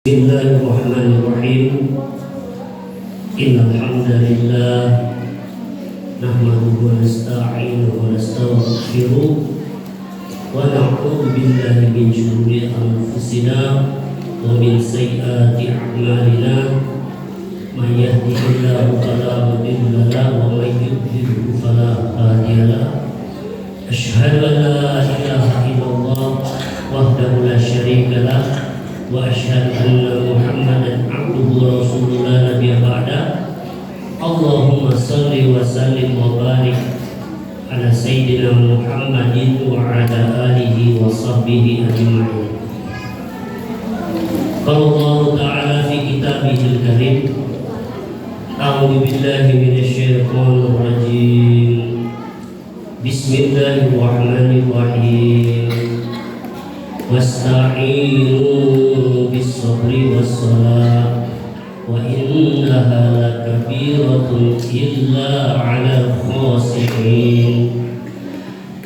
Bismillahirrahmanirrahim. Innal hamdalillah nahmaduhu wa nasta'inuhu wa nastaghfiruh wa na'udzu billahi min shururi anfusina wa min sayyiati a'malina. May yahdihillahu fala mudilla lahu wa may yudlil fala hadiya lahu. Asyhadu an la ilaha illallah wahdahu la syarika lahu wa asyhadu anna Muhammadan abduhu wa rasuluhu la nabiyya ba'da. Allahumma shalli wa sallim wa barik ala sayyidina Muhammadin wa ala alihi wa sahbihi ajma'in. Qala Allah ta'ala fi kitabihil karim, a'udzu billahi minasyaitonir rajim. Bismillahirrahmanirrahim. Wasta'inu bis-sabri was-salah wa innaha lakabiratun illa 'alal khashi'in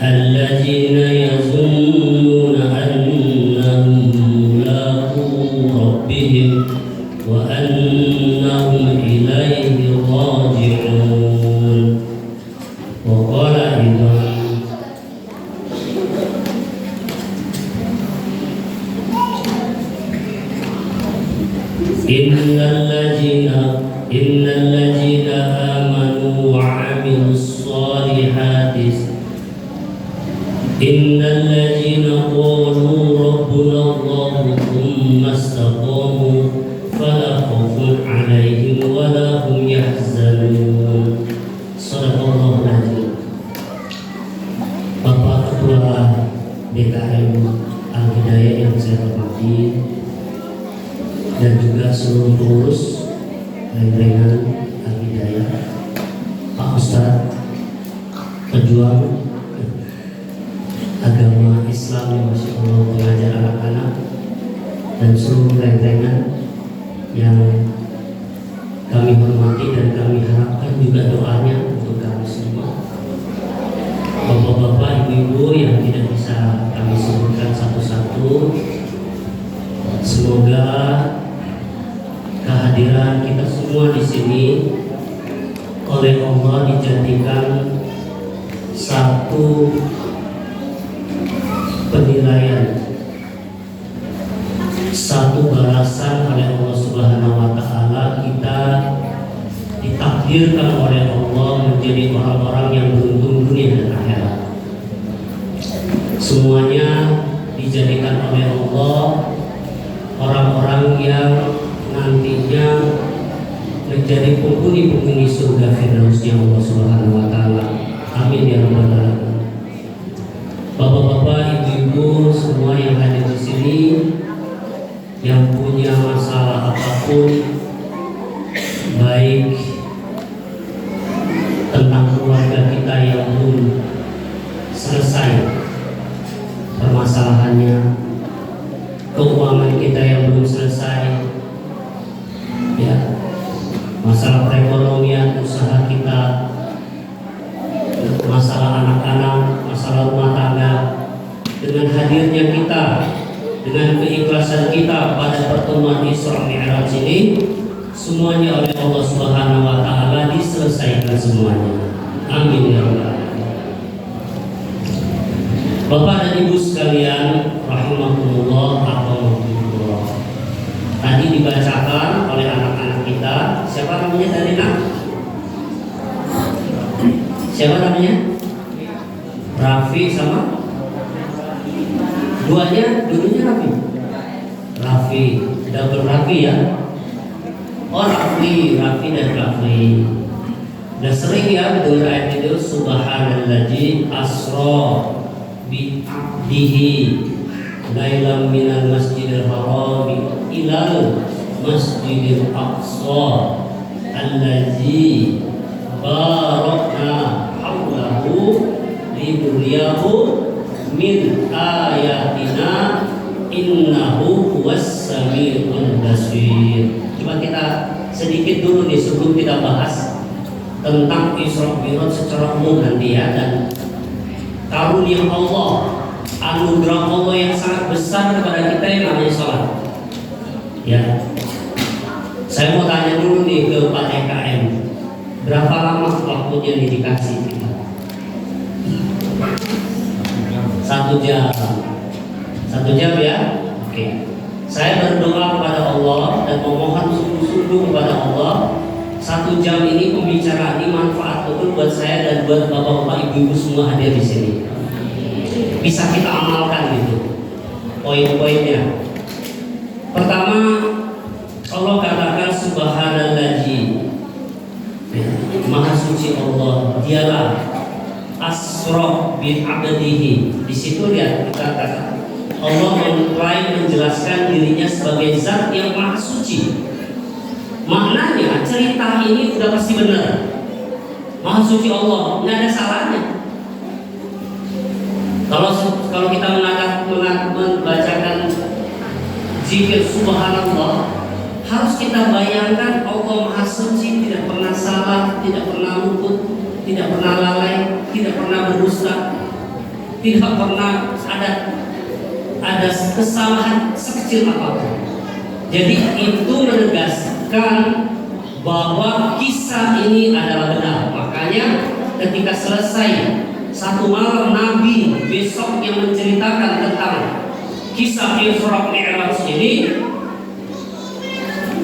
alladzina yazunnuna annahum mulaqu rabbihim wa annahum ilaihi raji'un. Wa qala Innal ladzina amanu wa 'amilus solihati innal ladzina qalu rabbuna Allah tsumma istaqamu fala khaufun 'alaihim wa la hum yahzanun. Shadaqallahu al-'azim. Bapak Ketua BKM Al-Hidayah yang saya hormati dan juga seluruh pengurus Lembaga Al-Hidayah, Pak Ustadz, pejuang agama Islam yang Masya Allah mengajar anak-anak, dan seluruh lembaga yang kami hormati dan kami harapkan juga doanya untuk kami semua. Bapak-bapak, ibu-ibu yang tidak bisa kami sebutkan satu-satu, semoga kehadiran kita semua di sini oleh Allah dijadikan satu penilaian, satu balasan oleh Allah Subhanahu wa Ta'ala. Kita ditakdirkan oleh Allah menjadi orang-orang yang beruntung dunia dan akhirat. Semuanya dijadikan oleh Allah orang-orang yang nantinya menjadi penghuni surga Firdausnya Allah Subhanahu wa Ta'ala. Amin ya rabbal alamin. Bapak-bapak, ibu-ibu semua yang hadir di sini, yang punya masalah apapun, baik tentang keluarga kita yang belum selesai permasalahannya, keuangan kita yang belum selesai, ya, masalah perekonomian usaha kita, masalah anak-anak, masalah rumah tangga, dengan hadirnya kita, dengan keikhlasan kita pada pertemuan Isra Mi'raj ini, semuanya oleh Allah Subhanahu wa Ta'ala diselesaikan semuanya. Amin ya rabbal alamin. Bapak dan Ibu sekalian rahimakumullah atau tadi dibacakan oleh anak-anak kita. Siapa namanya tadi, nak? Siapa namanya? Raffi sama? Dulunya Raffi. Raffi, double Raffi ya? Oh Raffi dan Raffi. Udah sering ya dengar ayat itu, subhanalladzi asra bi 'abdihi lailam minal masjidil haram ilal masjidil aqsa allazi barakna hawlahu linuriyahu min ayatina innahu huwas samiul basir. Coba kita sedikit dulu nih sebelum kita bahas tentang Isra Mi'raj secara umum nanti ya, dan karunia Allah, anugerah Allah yang sangat besar kepada kita yang namanya salat. Ya, saya mau tanya dulu nih ke Pak TKM, berapa lama waktunya yang dikasih kita? 1 jam. 1 jam ya? Oke. Saya berdoa kepada Allah dan memohon sungguh-sungguh kepada Allah, 1 jam ini pembicaraan ini manfaat betul buat saya dan buat bapak-bapak, ibu-ibu semua hadir di sini. Bisa kita amalkan gitu poin-poinnya. Pertama, Allah katakan subhanallahi, maha suci Allah, dialah asra bi abdihi. Di situ lihat kita kata Allah mulai menjelaskan dirinya sebagai zat yang maha suci. Maknanya cerita ini sudah pasti benar. Maha suci Allah, nggak ada salahnya. Kalau kita membacakan zikir subhanallah, harus kita bayangkan Allah maha suci, tidak pernah salah, tidak pernah luput, tidak pernah lalai, tidak pernah berdusta, tidak pernah ada kesalahan sekecil apapun. Jadi itu menegaskan bahwa kisah ini adalah benar. Makanya ketika selesai satu malam Nabi besok yang menceritakan tentang kisah Isra Mi'raj ini,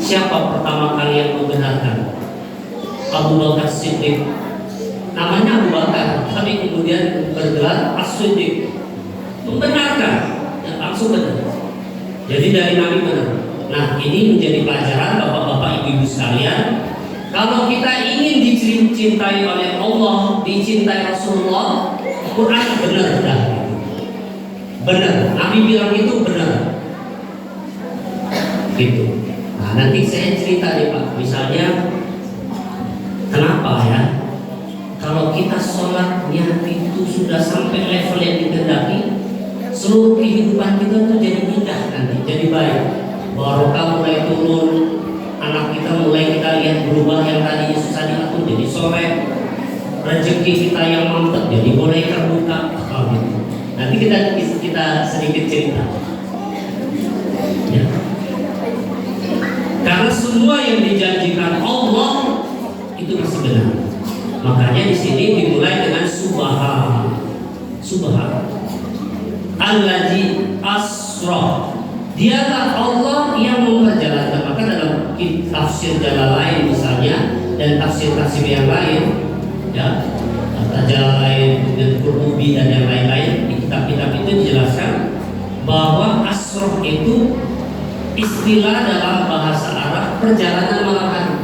siapa pertama kali yang membenarkan? Abu Bakar Siddiq. Namanya Abu Bakar, tapi kemudian bergelar As-Siddiq. Membenarkan, dan langsung benar. Jadi dari Nabi benar. Nah, ini menjadi pelajaran bapak-bapak, ibu-ibu sekalian. Kalau kita ingin dicintai oleh Allah, dicintai Rasulullah, Quran benar dah. Benar, Nabi bilang itu benar. Gitu. Nah, nanti saya cerita nih Pak. Misalnya, kenapa ya? Kalau kita sholatnya itu sudah sampai level yang dikehendaki, seluruh kehidupan kita tuh jadi indah nanti, jadi baik. Barokah mulai turun, anak kita mulai kita lihat berubah, yang tadinya susah diatur jadi soleh, rezeki kita yang mampet jadi mulai terbuka. Gitu. Nanti kita sedikit cerita. Ya. Karena semua yang dijanjikan Allah itu masih benar. Makanya di sini dimulai dengan subhan. Allazi asra. Dialah Allah yang memperjalankan. Maka dalam tafsir jalan lain misalnya dan tafsir-tafsir yang lain, ya, Al-Tajalain, Qurtubi dan yang lain-lain di kitab-kitab itu dijelaskan bahwa asroh itu istilah dalam bahasa Arab perjalanan malam hari.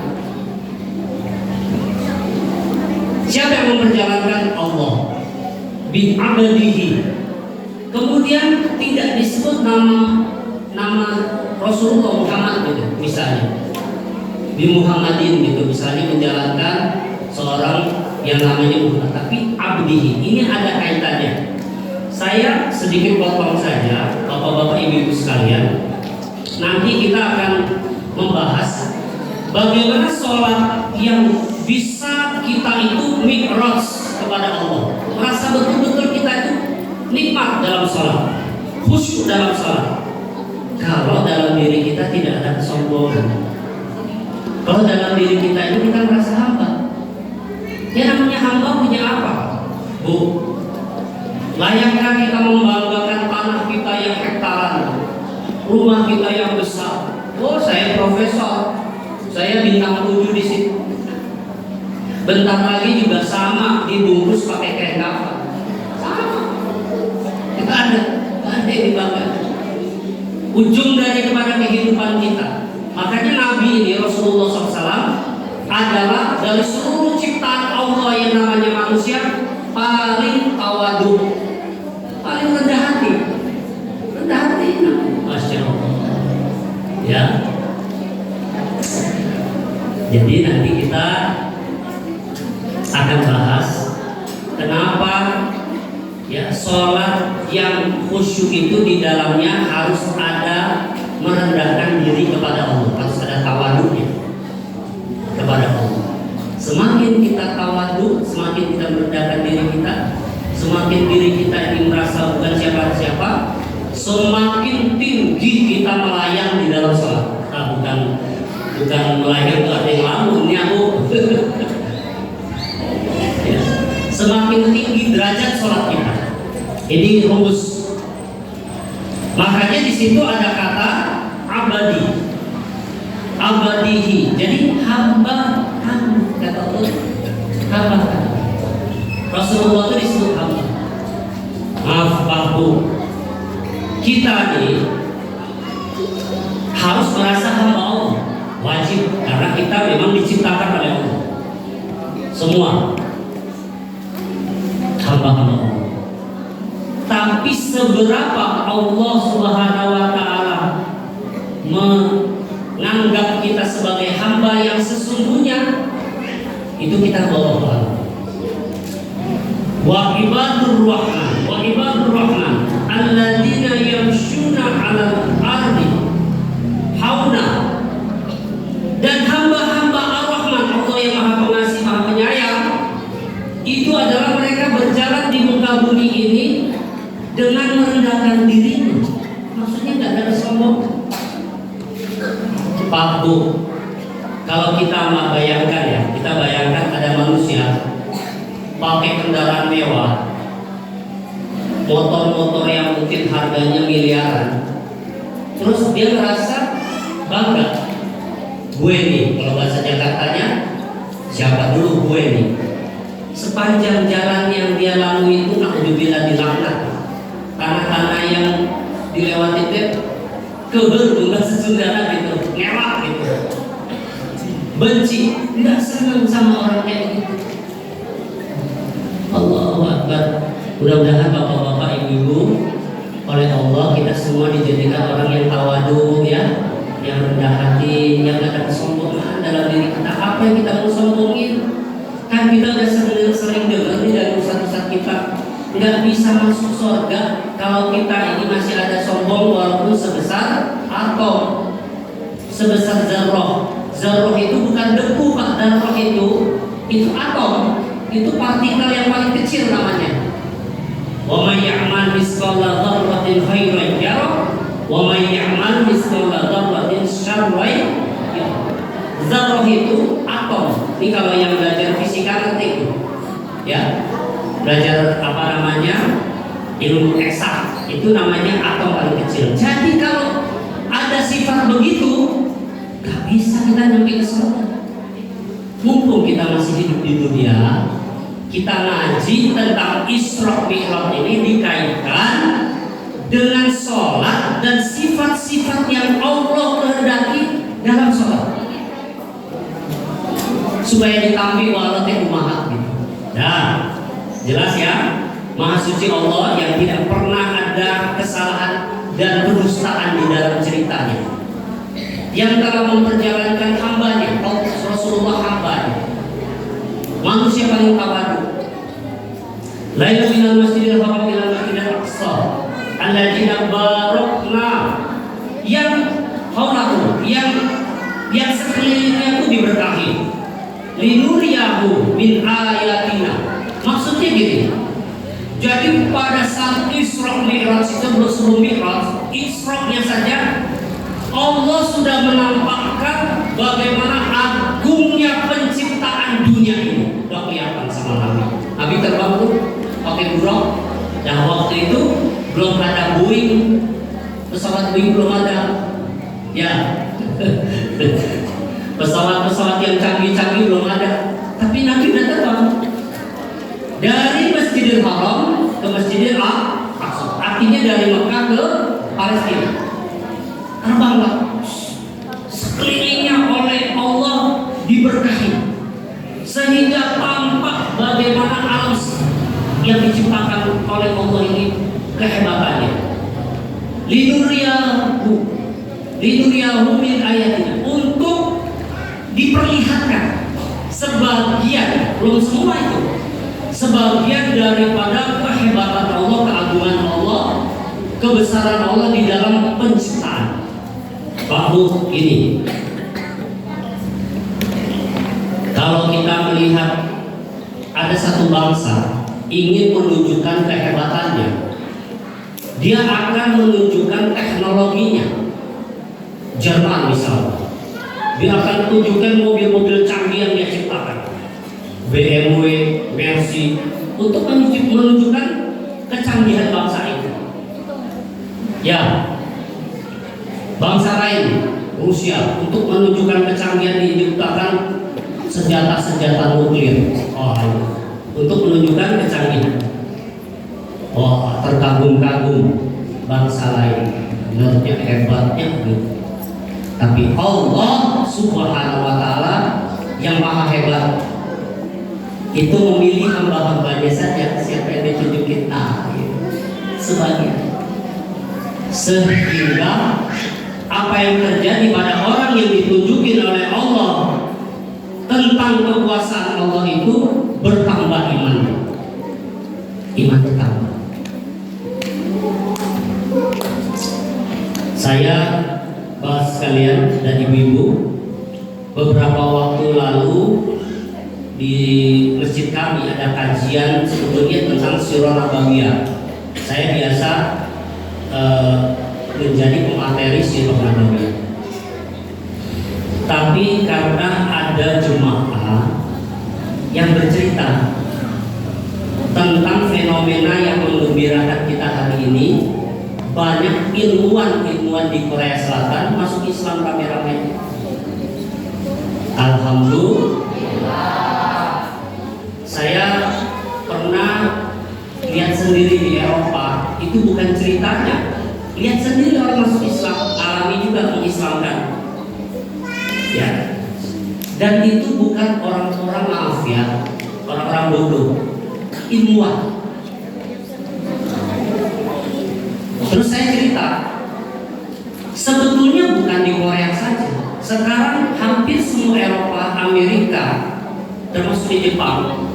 Siapa yang memperjalankan? Allah bin abdihi. Kemudian tidak disebut nama Rasulullah Muhammad gitu, misalnya di Muhammadin gitu, misalnya menjalankan seorang yang namanya Muhammad, tapi abdihi. Ini ada kaitannya. Saya sedikit potong saja, bapak-bapak, ibu-ibu sekalian. Nanti kita akan membahas bagaimana sholat yang bisa kita itu mi'raj kepada Allah, merasa betul-betul kita itu nikmat dalam sholat, khusyuk dalam sholat. Kalau dalam diri kita tidak ada kesombongan, kalau dalam diri kita ini kita merasa hamba. Ya namanya hamba punya apa? Bu, layakkah kita membanggakan tanah kita yang hektaran, rumah kita yang besar? Oh, saya profesor, saya bintang 7 di situ. Bentar lagi juga sama dibungkus pakai kain kafan. Sama. Kita ada yang dibanggakan. Ujung dari kepada kehidupan kita. Makanya Nabi ini Rasulullah SAW adalah dari seluruh ciptaan Allah yang namanya manusia paling tawadu, paling rendah hati, Masya Allah. Ya. Jadi nanti kita akan bahas kenapa ya sholat yang khusyuk itu di dalamnya harus ada merendahkan diri kepada Allah, harus ada tawaduknya kepada Allah. Semakin kita tawadu, semakin kita merendahkan diri kita, semakin diri kita ini merasa bukan siapa-siapa, semakin tinggi kita melayang di dalam sholat. Ini rumus. Makanya di situ ada kata abadi, abadihi. Jadi hamba kamu, kata Allah, hamba kamu. Rasulullah itu disebut hamba. Maaf Pak Bu, kita ini harus merasa hamba Allah, wajib, karena kita memang diciptakan oleh Allah. Semua hamba-hamba Allah. Tapi seberapa Allah Subhanahu wa Ta'ala menganggap kita sebagai hamba yang sesungguhnya, itu kita bawa Allah. Wa ibadur rahman alladzina yamshuna 'alal ardi hauna. Dan hamba-hamba Ar-Rahman, Allah yang Maha Pengasih, Maha Penyayang, itu adalah mereka berjalan di muka bumi ini dengan merendahkan dirinya. Maksudnya tidak ada sombong. Pak Bu, kalau kita bayangkan ya, kita bayangkan ada manusia pakai kendaraan mewah, motor-motor yang mungkin harganya miliaran, terus dia merasa bangga. Gue nih, kalau bahasa Jakartanya, siapa dulu gue nih. Sepanjang jalan yang dia lalui itu naudzubillah dilaknat. Tanah-tanah yang dilewati itu kebel bahasa Sunda gitu, ngewak gitu. Benci, tidak senang sama orang kayak gitu. Allahu Akbar. Mudah-mudahan bapak-bapak, ibu-ibu, oleh Allah kita semua dijadikan orang yang tawadu ya, yang rendah hati, yang tidak ada kesombongan dalam diri kita. Apa yang kita mau sombongin? Kan kita udah sering dengar nih dari ustaz-ustaz kita, nggak bisa masuk surga kalau kita ini masih ada sombong walaupun sebesar atom, sebesar zarrah. Zarrah itu bukan debu Pak, zarrah itu atom, itu partikel yang paling kecil namanya. Wa may ya'mal mithqala dzarratin khairan yarah wa may ya'mal mithqala dzarratin syarran yarah. Zarrah itu atom. Ini kalau yang belajar fisika ngerti ya, belajar apa namanya, ilmu eksak, itu namanya atom paling kecil. Jadi kalau ada sifat begitu, gak bisa kita nyampe ke surga. Mumpung kita masih hidup di dunia, kita ngaji tentang Isra Mi'raj ini dikaitkan dengan sholat dan sifat-sifat yang Allah kehendaki dalam sholat, supaya ditampi walau teh umahat gitu. Nah, jelas ya, Maha Suci Allah yang tidak pernah ada kesalahan dan kedustaan di dalam ceritanya, yang telah memperjalankan hambanya, Rasulullah hambanya, manusia paling tawadu. Lailu minal masjidil haram ilal masjidil aqsa alladzina barakna, yang haulahu, yang sekelilingnya itu diberkahi, linuriyahu min ayatina. Maksudnya gini, jadi pada saat Isra Mi'raj, sebelum Mi'raj, Isra-nya saja Allah sudah menampakkan bagaimana agungnya penciptaan dunia ini. Udah kelihatan sama Nabi. Nabi terbang tuh pakai burung. Nah waktu itu belum ada Boeing, pesawat Boeing belum ada. Ya, pesawat-pesawat yang canggih-canggih belum ada. Tapi Nabi udah terbang dari Masjidil Haram ke Masjidil Aqsa. Artinya dari Mekah ke Palestina. Terbanglah, sekelilingnya oleh Allah diberkahi, sehingga tampak bagaimana alam yang diciptakan oleh Allah ini kehebatannya. Linuriyahu min ayatina, untuk diperlihatkan sebagian, belum semua itu, sebagian daripada kehebatan Allah, keagungan Allah, kebesaran Allah di dalam penciptaan. Baru ini, kalau kita melihat ada satu bangsa ingin menunjukkan kehebatannya, dia akan menunjukkan teknologinya. Jerman misalnya, dia akan tunjukkan mobil-mobil canggih yang dia ciptakan, BMW, Mercy, untuk menunjukkan kecanggihan bangsa itu. Ya, bangsa lain, Rusia, untuk menunjukkan kecanggihan diciptakan senjata-senjata nuklir. Oh, untuk menunjukkan kecanggihan. Oh, terkagum-kagum bangsa lain, menurutnya hebatnya gitu. Tapi Allah Subhanahu wa Ta'ala yang maha hebat itu memilih hamba-hambanya saja siapa yang ditunjukin sebagai. Sehingga apa yang terjadi pada orang yang ditunjukin oleh Allah tentang kekuasaan Allah itu bertambah iman bertambah. Saya bahas sekalian dan ibu-ibu, beberapa waktu lalu di masjid kami ada kajian sebetulnya tentang Sirah Nabawiyah. Saya biasa menjadi pemateri Sirah Nabawiyah. Tapi karena ada jemaah yang bercerita tentang fenomena yang menggembirakan kita hari ini, banyak ilmuwan di Korea Selatan masuk Islam rame-rame. Alhamdulillah. Saya pernah lihat sendiri di Eropa, itu bukan ceritanya. Lihat sendiri orang masuk Islam, alami juga mengislamkan. Ya. Dan itu bukan orang-orang, maaf ya, orang-orang bodoh, ilmuwan. Terus saya cerita, sebetulnya bukan di Korea saja. Sekarang hampir semua Eropa, Amerika, termasuk di Jepang,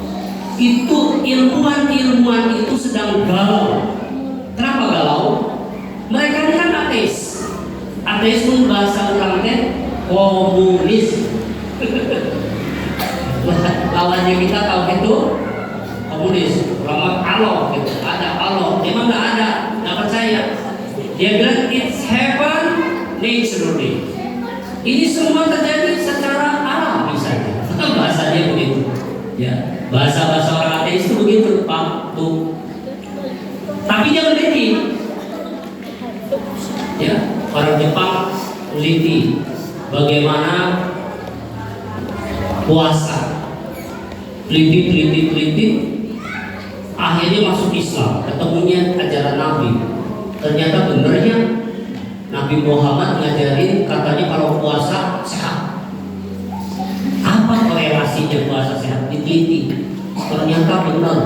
itu ilmuwan itu sedang galau. Kenapa galau? Mereka ini kan ateis. Ateis pun bahasa orangnya komunis. Lawannya kita tahu itu komunis. Lama Allah gitu. Ada Allah, memang nggak ada, nggak percaya. Dia bilang it's happen naturally. Ini semua terjadi secara alami saja. Bahasa dia begitu. Ya, bahasa orang ateis itu begitu, Pak. Tuh. Tapi dia meneliti. Ya, orang Jepang meneliti bagaimana puasa. Teliti. Akhirnya masuk Islam, ketemunya ajaran Nabi. Ternyata benernya Nabi Muhammad ngajarin, katanya kalau puasa sehat. Apa korelasinya puasa sehat? Diteliti. Ternyata benar.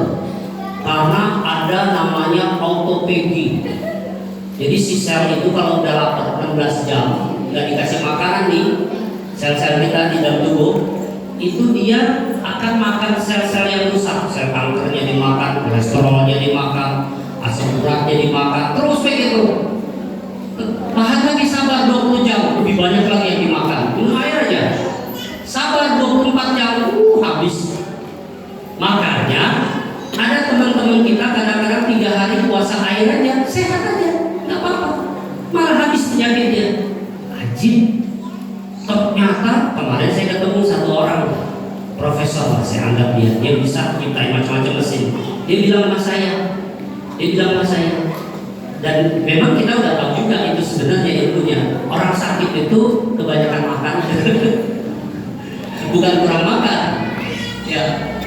Karena ada namanya autophagy. Jadi si sel itu kalau udah lapar 16 jam nggak dikasih makanan nih, sel-sel kita di dalam tubuh itu dia akan makan sel-sel yang rusak. Sel kankernya dimakan, kolesterolnya dimakan, asam uratnya dimakan, terus begitu. Tahan lagi, sabar 20 jam, lebih banyak lagi yang dimakan. Minum air aja, sabar 24 jam, habis. Makanya ada teman-teman kita kadang-kadang 3 hari puasa air aja, sehat aja, nggak apa-apa, malah habis penyakitnya. Ajib. Ternyata kemarin saya ketemu satu orang profesor, saya anggap dia bisa ciptain macam-macam mesin. Dia bilang sama saya, dan memang kita udah tahu juga itu sebenarnya ilmunya. Orang sakit itu kebanyakan makan, bukan kurang makan, ya.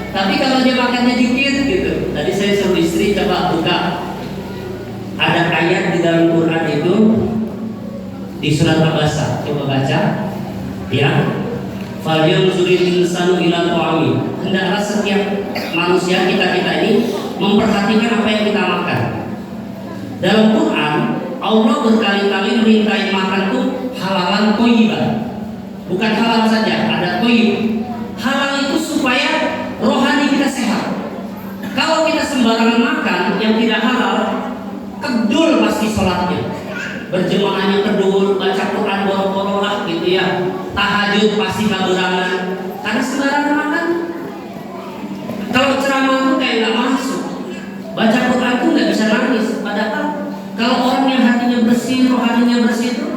Tapi kalau dia makannya dikit gitu. Tadi saya suruh istri coba buka, ada ayat di dalam Quran itu di surat Abasa, coba baca. Ya, falyanzuril insanu ila ta'ami. Hendaklah setiap manusia kita ini memperhatikan apa yang kita makan. Dalam Quran, Allah berkali-kali merintai makan tuh halalan thayyiban. Bukan halal saja, ada thayyib. Halal itu supaya rohani kita sehat. Kalau kita sembarangan makan yang tidak halal, kedul pasti sholatnya. Berjemaahnya kedul, baca Quran boro-boro lah gitu ya. Tahajud pasti kaburangan karena sembarangan makan. Kalau ceramah tuh kayak nggak masuk, baca Quran tuh nggak bisa nangis. Padahal kalau orang yang hatinya bersih, rohaninya bersih itu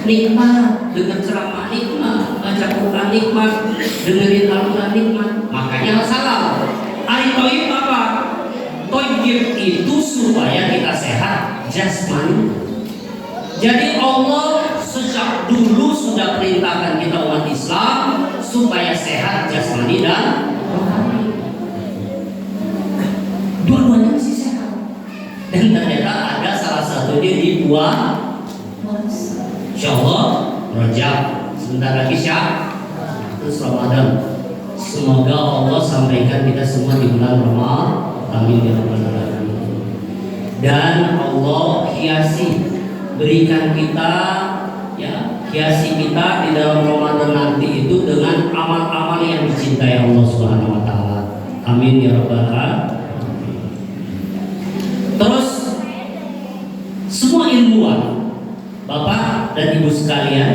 nikmat, dengar ceramah nikmat, baca Quran nikmat, dengerin Al-Quran nikmat. Makanya harus halal. Ari toib apa? Toib itu supaya kita sehat jasmani. Jadi Allah sejak dulu sudah perintahkan kita umat Islam supaya sehat jasmani dan rohani. Dua-duanya mesti sehat. Dan ternyata ada salah satunya di buah Insyaallah Rajab. Sebentar lagi terus Ramadan. Semoga Allah sampaikan kita semua di bulan Ramadan. Amin ya rabbal alamin. Dan Allah berikan kita, ya, hiasi kita di dalam Ramadan nanti itu dengan amal-amal yang dicintai Allah Subhanahu wa taala. Amin ya rabbal alamin. Terus semua ilmuwan, Bapak dan Ibu sekalian,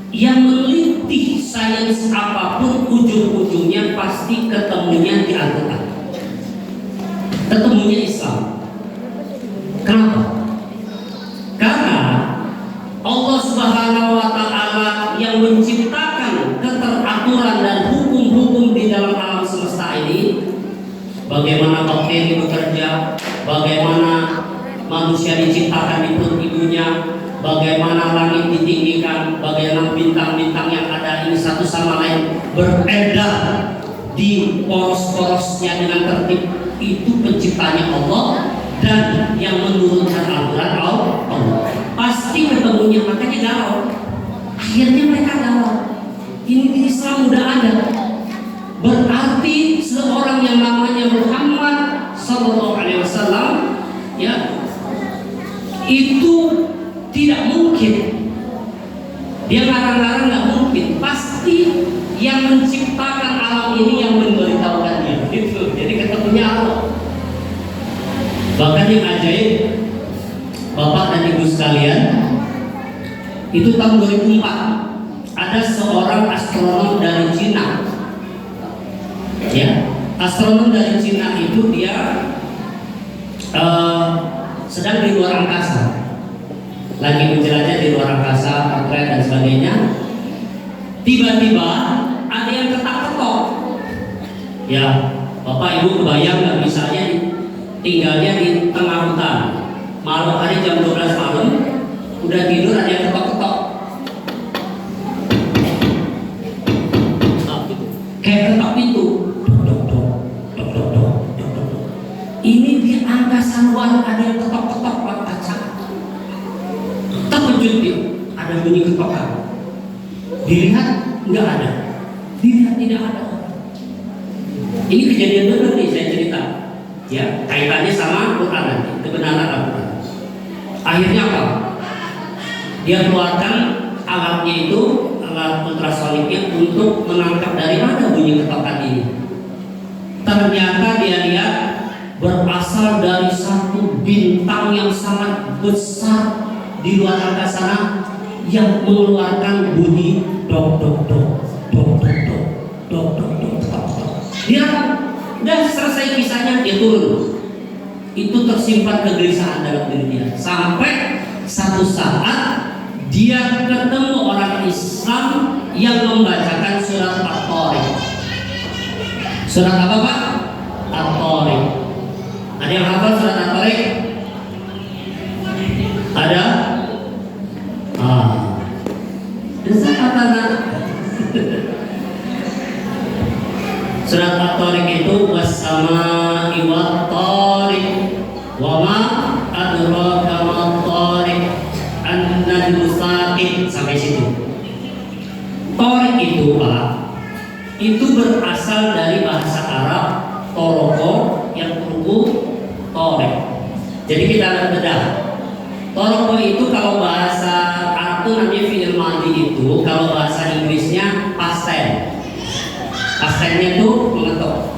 yang meneliti sains apapun ujung-ujungnya pasti ketemunya di Al-Quran, ketemunya Islam. Kenapa? Karena Allah Subhanahu wa taala yang menciptakan keteraturan dan hukum-hukum di dalam alam semesta ini, bagaimana bakteri bekerja, bagaimana manusia diciptakan di perut ibunya, bagaimana langit ditinggikan, bagaimana bintang-bintang yang ada ini satu sama lain beredar di poros-porosnya dengan tertib, itu penciptanya Allah dan yang menurunkan Al-Quran Allah. Pasti ketemunya, makanya galau. Akhirnya mereka galau. Ini di Islam udah ada. Berarti seorang yang namanya Muhammad Sallallahu Alaihi Wasallam, ya, itu tidak mungkin. Dia ngarang-ngarang nggak mungkin. Pasti yang menciptakan alam ini yang memberitahukan dia. Gitu. Jadi ketemunya Allah. Bahkan yang ajaib, Bapak dan Ibu sekalian, itu tahun 2004 ada seorang astronom dari Cina. Ya, astronom dari Cina itu dia sedang di luar angkasa, lagi menjelajah di luar angkasa, portret dan sebagainya. Tiba-tiba ada yang ketak-ketok. Ya, Bapak Ibu kebayang nggak, misalnya tinggalnya di tengah hutan, malam hari jam 12 malam, udah tidur ada yang ketok-ketok. Kayak ketok pintu. Ini di angkasa luar ada yang ketok-ketok kaca. Terkejut dia, ada bunyi ketokan. Dilihat nggak ada, dilihat tidak ada. Ini kejadian benar nih, saya cerita. Ya, kaitannya sama Quran nanti, kebenaran Al-Quran. Akhirnya apa? Dia keluarkan alatnya itu, alat ultrasoniknya untuk menangkap dari mana bunyi ketokan ini. Ternyata dia lihat berasal dari satu bintang yang sangat besar di luar angkasa sana yang mengeluarkan bunyi dok dok dok dok dok dok dok dok dok dok. Dia udah selesai kisahnya, dia turun. Itu tersimpan kegelisahan dalam diri dia sampai satu saat dia ketemu orang Islam yang membacakan surat At-Tariq. Surat apa Pak? At-Tariq. Ada yang hafal surat At-Tariq? Ada? Surat At-Tariq itu was-samaa'i wat-tariq wa ma adraka mat-tariq an-najmu saqit, sampai situ. Tariq itu Pak, itu berasal dari bahasa Arab toroko yang berupa tariq. Jadi kita akan bedah. Toroko itu kalau bahasa Arab itu namanya fi'il madhi, itu kalau bahasa Inggrisnya past tense. Past tense-nya itu mengetuk,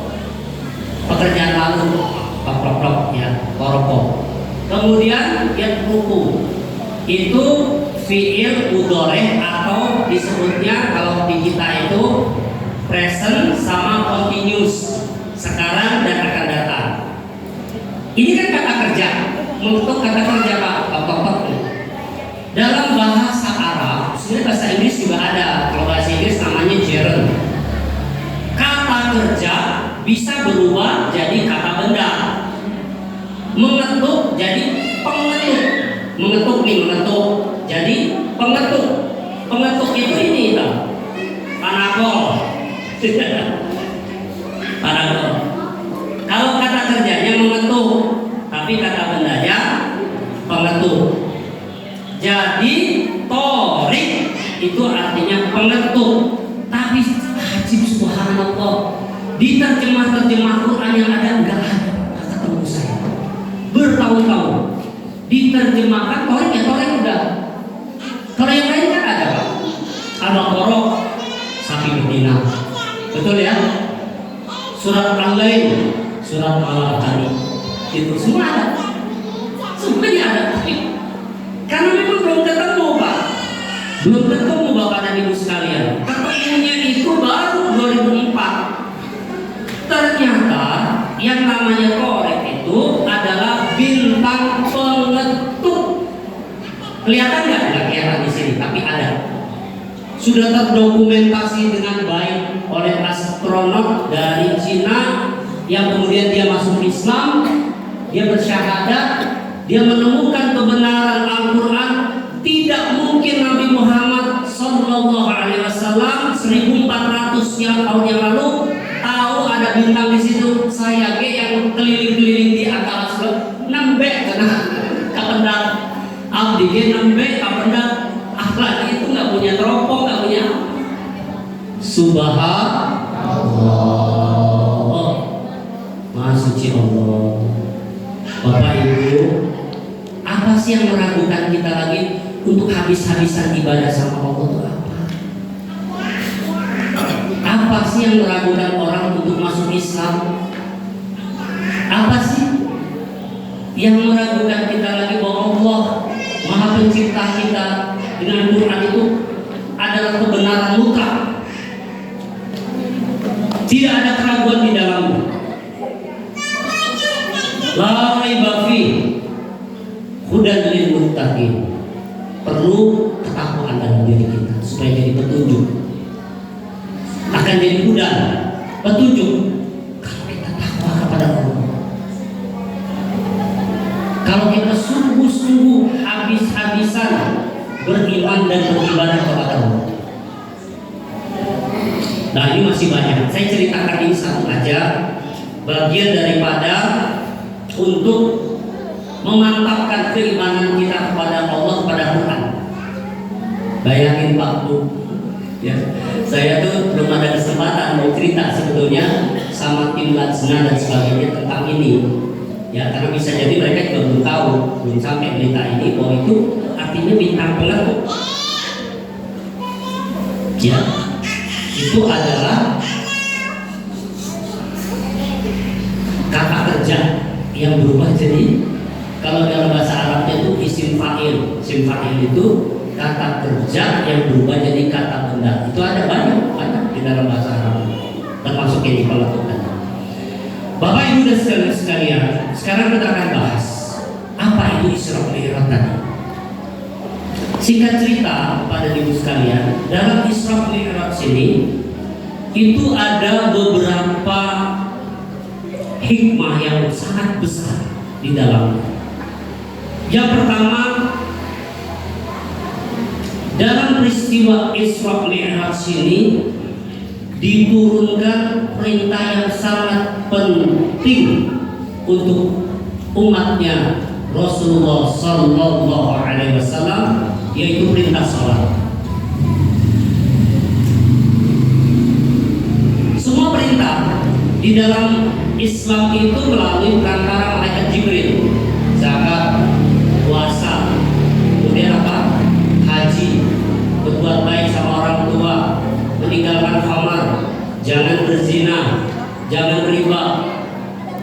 pekerjaan lalu, prok ya, toroko. Kemudian yang ruku itu fi'il mudhari atau disebutnya kalau di kita itu present sama continuous, sekarang dan akan datang. Ini kan kata kerja, mengetuk kata kerja Pak, tok. Dalam bahasa Arab, sebenarnya bahasa Inggris juga ada. Kalau bahasa Inggris namanya gerund. Kata kerja bisa berubah jadi kata benda. mengetuk jadi pengetuk. Mengetuk nih, mengetuk jadi pengetuk. Pengetuk itu ini tau, panakol. Panakol. Kalau kata kerjanya mengetuk, tapi kata bendanya pengetuk. Jadi torik itu artinya pengetuk. Tapi ajib, subhanallah, di terjemah Quran yang ada enggak ada ketemu saya bertahun-tahun. Diterjemahkan torik ya torik udah. Kalau yang lain kan ada Pak. Ada korok sapi betina, betul ya. Surat Al-Lail, surat Al-Qari, itu semua ada. Semuanya ada. Karena memang belum ketemu Pak. Belum ketemu Bapak dan Ibu sekalian. Ketemunya itu baru 2004. Ternyata yang namanya korek itu adalah bintang pengetuk. Kelihatan nggak? Nggak kelihatan di sini, tapi ada. Sudah terdokumentasi dengan baik oleh astronot dari Cina yang kemudian dia masuk Islam, dia bersyahadat, dia menemukan kebenaran Al-Quran. Tidak mungkin Nabi Muhammad Sallallahu Alaihi Wasallam 1400 tahun yang lalu tahu ada bintang di situ. Saya yang keliling-keliling di atas nembe karena kapendak abdi ge nembe kapendak akhlak itu nggak punya teropong, nggak punya. Subhanallah, Maha Suci Allah. Bapak Ibu, apa sih yang meragukan kita lagi untuk habis-habisan ibadah sama Allah itu apa? Apa sih yang meragukan orang untuk masuk Islam? Apa sih yang meragukan kita lagi bahwa Allah Maha Pencipta kita dengan Quran itu adalah kebenaran mutlak? Tidak ada keraguan di dalamnya. La raiba fi hudan lil muttaqin. Perlu ketakwaan dalam diri kita supaya jadi petunjuk. Akan jadi hudan, petunjuk kalau kita takwa kepada Allah. Kalau kita sungguh-sungguh habis-habisan beriman dan beribadah kepada Allah. Nah, ini masih banyak. Saya ceritakan ini satu aja, bagian daripada untuk memantapkan keimanan kita kepada Allah, kepada Quran. Bayangin Pak Bu, ya, saya tuh belum ada kesempatan mau cerita sebetulnya sama tim Lajna dan sebagainya tentang ini. Ya, karena bisa jadi mereka juga belum tahu, belum sampai berita ini bahwa itu artinya bintang pengetuk. Ya, itu adalah kata kerja yang berubah jadi, kalau dalam bahasa Arabnya itu isim fa'il. Isim fa'il itu kata kerja yang berubah jadi kata benda. Itu ada banyak di dalam bahasa Arab, termasuk ini peletukan. Bapak Ibu dan sekalian, sekarang kita akan bahas apa itu Isra Mi'raj tadi. Singkat cerita pada ibu sekalian, dalam Isra Mi'raj ini itu ada beberapa hikmah yang sangat besar di dalamnya. Yang pertama, dalam peristiwa Isra Mi'raj ini diturunkan perintah yang sangat penting untuk umatnya Rasulullah Sallallahu Alaihi Wasallam, yaitu perintah salat. Semua perintah di dalam Islam itu melalui perantara malaikat Jibril. Zakat, puasa, kemudian apa? Haji, berbuat baik sama orang tua, meninggalkan khamar, jangan berzina, jangan riba,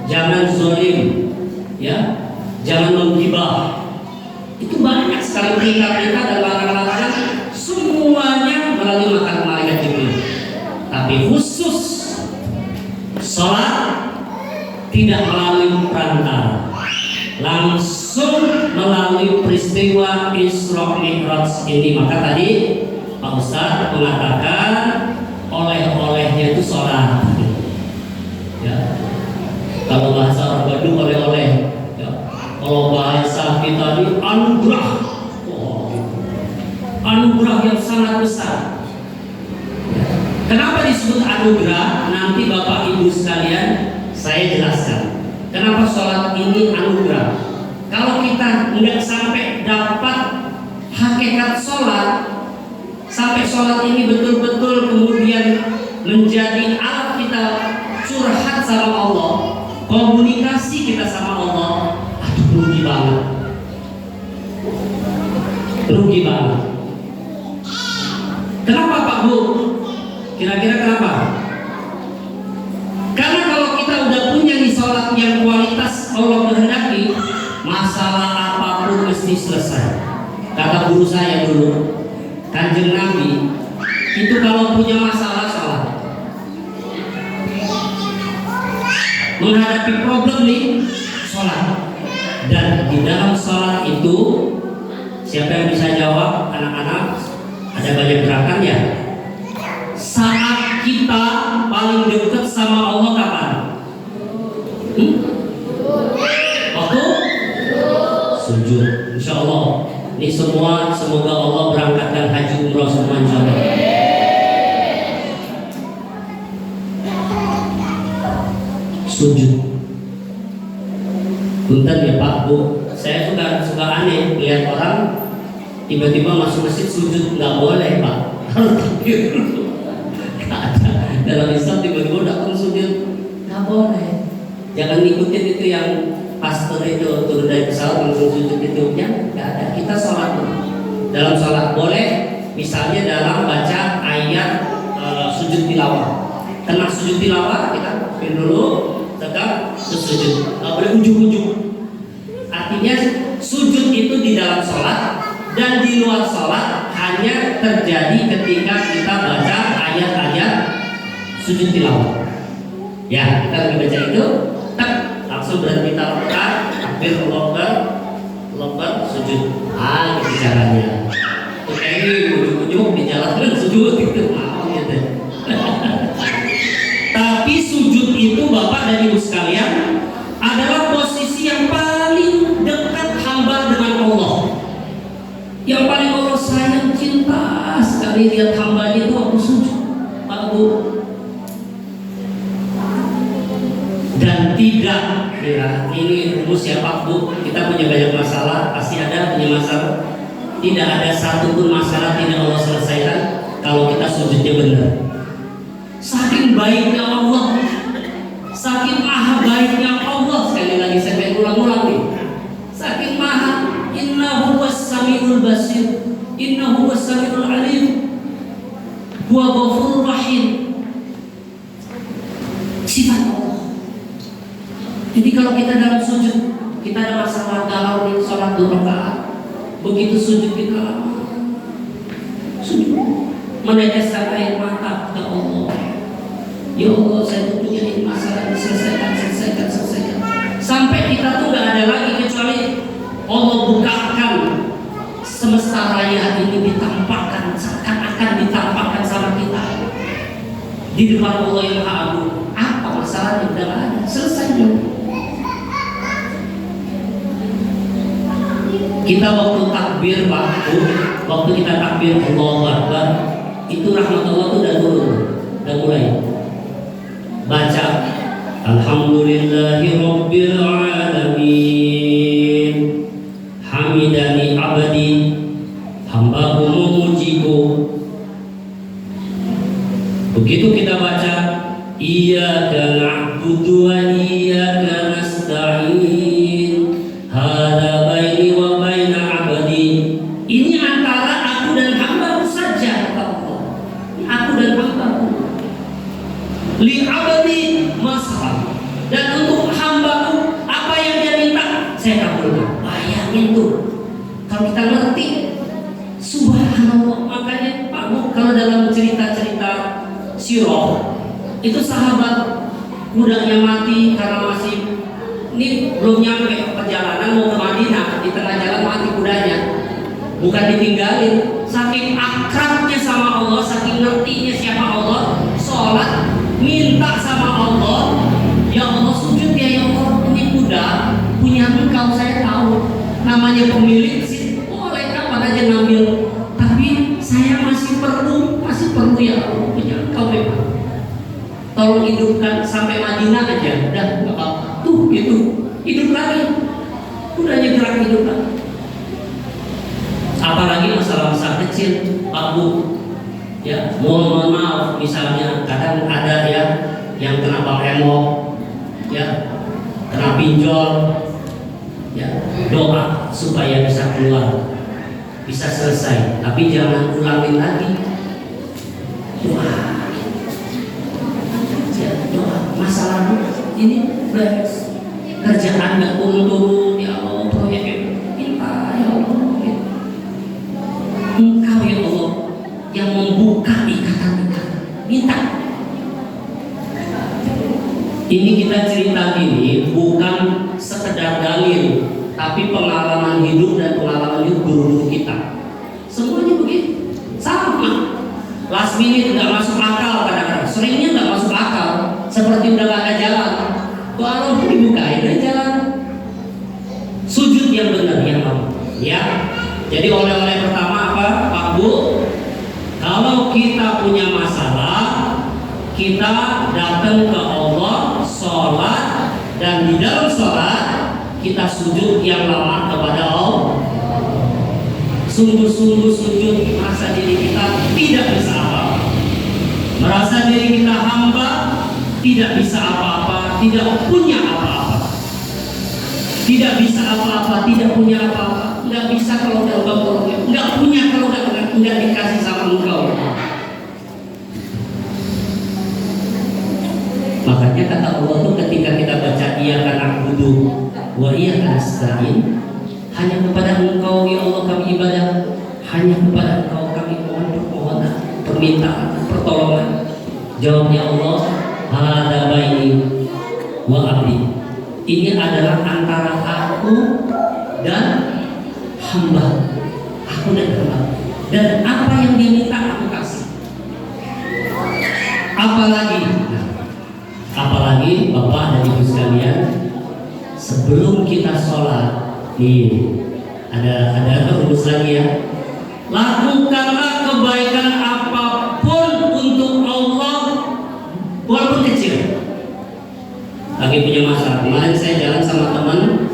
jangan zalim, ya, jangan menggibah. Itu banyak sekali perintah-perintah dan larangan-larangan, semuanya melalui makanan malaikat Jibril. Tapi khusus sholat tidak melalui perantara, langsung melalui peristiwa Isra Mi'raj ini. Maka tadi Pak Ustadz mengatakan oleh-olehnya itu sholat. Ya. Kalau bahasa orang Bandung oleh-oleh, ya, anugerah. Oh, anugerah yang sangat besar. Kenapa disebut anugerah? Nanti Bapak Ibu sekalian saya jelaskan. Kenapa sholat ini anugerah? Kalau kita nggak sampai dapat hakikat sholat, sampai sholat ini betul-betul kemudian menjadi alat kita curhat sama Allah, komunikasi kita sama Allah, aduh rugi banget. Rugi banget. Kenapa Pak Bu? Kira-kira kenapa? Karena kalau kita udah punya nih sholat yang kualitas Allah kehendaki, masalah apapun mesti selesai. Kata guru saya dulu, Kanjeng Nabi itu kalau punya masalah sholat, menghadapi problem nih sholat. Dan di dalam sholat itu, siapa yang bisa jawab anak-anak? Ada banyak gerakan ya. Saat kita paling dekat sama Allah kapan? Waktu sujud. Insya Allah. Ini semua semoga Allah berangkatkan haji umroh semua insya Allah. Sujud. Punten ya Pak Bu, saya suka aneh lihat orang tiba-tiba masuk masjid sujud. Nggak boleh Pak, harus takbir dulu. Nggak ada dalam Islam tiba-tiba datang sujud, nggak boleh. Jangan ngikutin itu yang pastor itu turun dari pesawat langsung sujud itu, ya nggak ada. Kita sholat dulu. Dalam sholat boleh, misalnya dalam baca ayat sujud tilawah. Kena sujud tilawah kita pilih dulu, tegak terus sujud. Nggak boleh ujung-ujung. Artinya sujud itu di dalam sholat dan di luar sholat hanya terjadi ketika kita baca ayat-ayat sujud tilawah. Ya, kita lagi baca itu, tak langsung berhenti tarokat, takbir Allahu sujud. Ah, gitu caranya. Oke, ini ujung-ujung di jalan sujud gitu, gitu. Tapi sujud itu Bapak dan Ibu sekalian adalah posisi yang paling dekat hamba dengan Allah. Yang paling Allah sayang, cinta sekali lihat hambanya itu waktu sujud, Pak Bu. Dan tidak, ya, ini rumus ya Pak Bu. Kita punya banyak masalah, pasti ada punya masalah. Tidak ada satupun masalah tidak Allah selesaikan kalau kita sujudnya benar. Saking baiknya Allah, saking maha baiknya Allah. Sekali lagi saya pengen ulang-ulang nih. Saking maha, innahu was-sami'ul basir, innahu was-sami'ul alim, huwa ghafurur rahim. Sifat Allah. Jadi kalau kita dalam sujud, kita ada masalah galau di sholat 2 rakaat, begitu sujud kita sujud meneteskan air mata ke Allah. Ya Allah, saya punya ini masalah, selesaikan. Sampai kita tuh gak ada lagi kecuali Allah bukakan semesta raya ini, ditampakkan, seakan-akan ditampakkan sama kita di depan Allah yang Maha Agung. Apa masalahnya? Udah gak ada, selesai dulu. Kita waktu takbir Pak Bu, waktu kita takbir Allahu Akbar, itu rahmat Allah tuh udah turun, udah mulai. Baca Alhamdulillahi Rabbil Alamin, Hamidani abdi, hambaku memujiku. Begitu kita baca Iyyaka na'budu wa iyyaka nasta'in, hadza baini wa baina abdi. Ini antara aku dan hambaku saja, kata Allah. Aku dan hambaku. Li abdi mas'al, dan untuk hambaku apa yang dia minta saya kabulkan. Bayangin tuh, kalau kita ngerti, subhanallah. Makanya Pak Bu, kalau dalam cerita-cerita sirah itu sahabat kudanya mati karena masih ini belum nyampe perjalanan mau ke Madinah, di tengah jalan mati kudanya, bukan ditinggalin. Saking akrabnya sama Allah, saking ngertinya siapa Allah, sholat minta sama Allah, ya Allah sujud ya Allah, ini kuda punya engkau, saya tahu namanya pemilik masih perlu ya Allah punya Engkau memang. Tolong hidupkan sampai Madinah aja, udah nggak apa-apa. Tuh gitu, hidup lagi, udah gerak hidup lagi. Apalagi masalah-masalah kecil, Pak Bu, ya mohon maaf misalnya kadang ada ya yang kena remok, ya kena pinjol, ya doa supaya bisa keluar, bisa selesai, tapi jangan ulangin lagi. Doa, ya, doa masalah ini beres, kerjaan nggak turun, ya Allah proyek minta ya Allah, Engkau ya Allah yang membuka ikatan-ikatan, minta. Ini kita cerita gini bukan sekedar dalil, tapi pengalaman hidup dan pengalaman hidup guru kita. Semuanya begitu, sama. Last minute nggak masuk akal kadang-kadang, seringnya nggak masuk akal, seperti udah nggak ada jalan. Kalau dibukain aja jalan. Sujud yang benar yang mau, ya. Jadi oleh-oleh pertama apa, Pak Bu? Kalau kita punya masalah, kita datang ke Allah, sholat, dan di dalam sholat kita sujud yang lama kepada Allah. Sungguh-sungguh sujud, merasa diri kita tidak bisa apa-apa, merasa diri kita hamba, tidak bisa apa-apa, tidak punya apa-apa, tidak bisa apa-apa, tidak punya apa-apa, nggak bisa kalau nggak tolong, nggak punya kalau nggak dikasih sama Engkau. Makanya kata Allah tuh ketika kita baca iyyaka na'budu wa iyyaka nasta'in, hanya kepada Engkau ya Allah kami ibadah, hanya kepada Engkau kami mohon permohonan, permintaan, pertolongan. Jawabnya Allah, hada baini wa abdi. Ini adalah antara aku dan hamba, aku dan hamba. Dan apa yang dia minta aku kasih. Apalagi Bapak dan Ibu sekalian, sebelum kita sholat, nih ada rumus lagi ya. Lakukanlah kebaikan apapun untuk Allah, walaupun kecil. Lagi punya masalah. Kemarin saya jalan sama teman,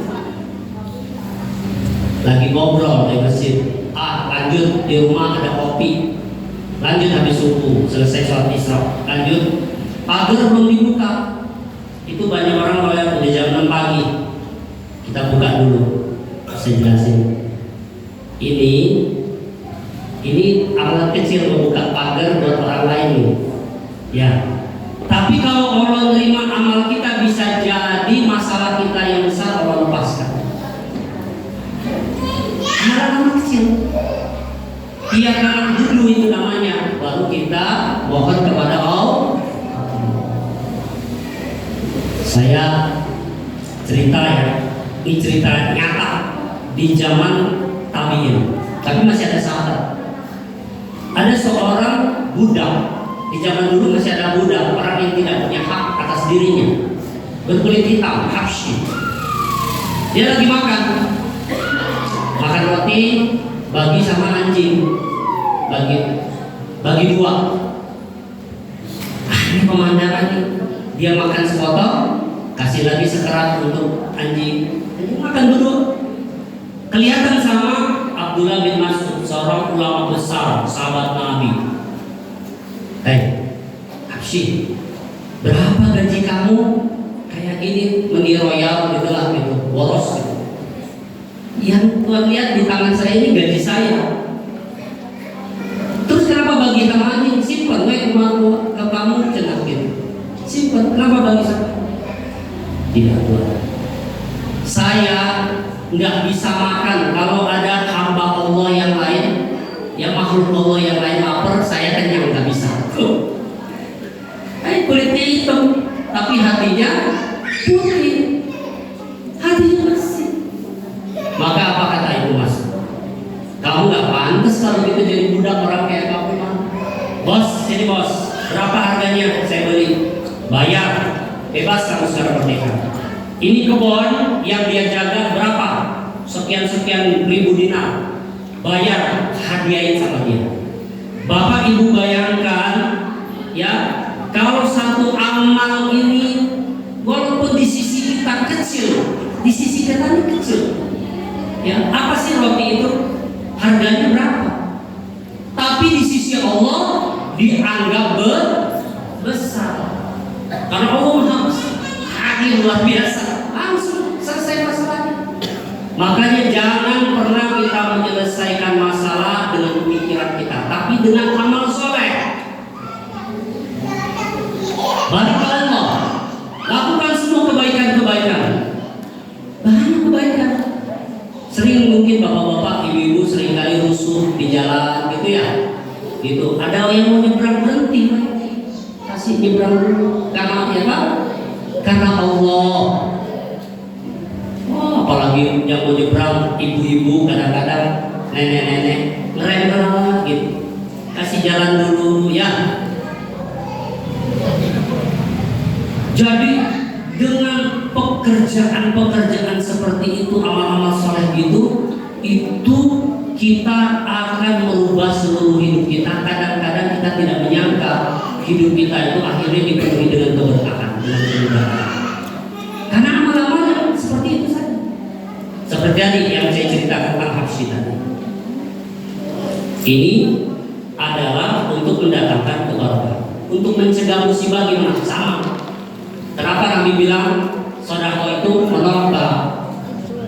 lagi ngobrol di masjid. Lanjut di rumah ada kopi. Lanjut habis subuh, selesai sholat isya. Lanjut, pagar belum dibuka. Itu banyak orang lewat udah jam 6 pagi. Kita buka dulu. Saya jelasin. Ini alat kecil membuka pagar buat orang lain nih. Ya. Tapi kalau Allah menerima amal kita, bisa jadi masalah kita yang besar Allah lepaskan. Amal kecil. Iya kan dulu itu namanya, baru kita mohon kepada Allah. Saya cerita ya, ini cerita nyata di zaman tabiin, tapi masih ada sahabat. Ada seorang budak, di zaman dulu masih ada budak, orang yang tidak punya hak atas dirinya, berkulit hitam, habsyi. Dia lagi makan roti, bagi sama anjing, bagi dua. Ini pemandangan nih, dia makan sepotong, kasih lagi sekerat untuk anjing, makan dulu. Kelihatan sama Abdullah bin Mas'ud, seorang ulama besar, sahabat Nabi. Habsyi, berapa gaji kamu? Kayak gini, meni royal gitulah gitu, boros gitu. Yang Tuhan lihat di tangan saya ini gaji saya. Terus kenapa bagi sama anjing? Simpan, ke kamu cenah gitu. Simpan, kenapa bagi saya? Tidak Tuhan. Saya nggak bisa makan kalau ada hamba Allah yang lain, yang makhluk Allah yang lain lapar, saya kenyang nggak bisa. Kulitnya hitam, tapi hatinya putih. Hatinya bersih. Maka apa kata Ibu Mas? Kamu nggak pantas kalau gitu jadi budak orang kayak kamu, mah. Bos, sini bos. Berapa harganya? Saya beli. Bayar. Bebas kamu secara merdeka. Ini kebun yang dia jaga berapa? Sekian ribu dinar. Bayar, hadiahin sama dia. Bapak Ibu bayangkan ya, kalau satu amal ini walaupun di sisi kita kecil, di sisi kita ini kecil. Ya, apa sih roti itu? Harganya berapa? Tapi di sisi Allah dianggap besar. Karena Allah Maha Besar, adil luar biasa, langsung selesai masalahnya. Makanya jangan pernah kita menyelesaikan masalah dengan pemikiran kita, tapi dengan amal soleh. Balik ke Allah, lakukan semua kebaikan-kebaikan. Banyak kebaikan. Sering mungkin bapak-bapak, ibu-ibu sering kali rusuh di jalan gitu ya. Gitu. Ada yang mau nyebrang, berhenti, kasih nyebrang dulu. Karena apa? Karena Allah. Oh, apalagi yang mau nyebrang ibu-ibu, kadang-kadang nenek-nenek ngerem gitu. Kasih jalan dulu ya. Jadi dengan pekerjaan-pekerjaan seperti itu, amal-amal soleh gitu, itu kita akan merubah seluruh hidup kita. Kadang-kadang kita tidak menyangka hidup kita itu akhirnya dipenuhi dengan keberkahan, dengan kemudahan. Karena amal-amal seperti itu saja. Seperti tadi yang saya ceritakan tentang Habsyi tadi. Ini adalah untuk mendatangkan keberkahan, untuk mencegah musibah gimana? Sama. Kenapa Nabi bilang sedekah itu menolak?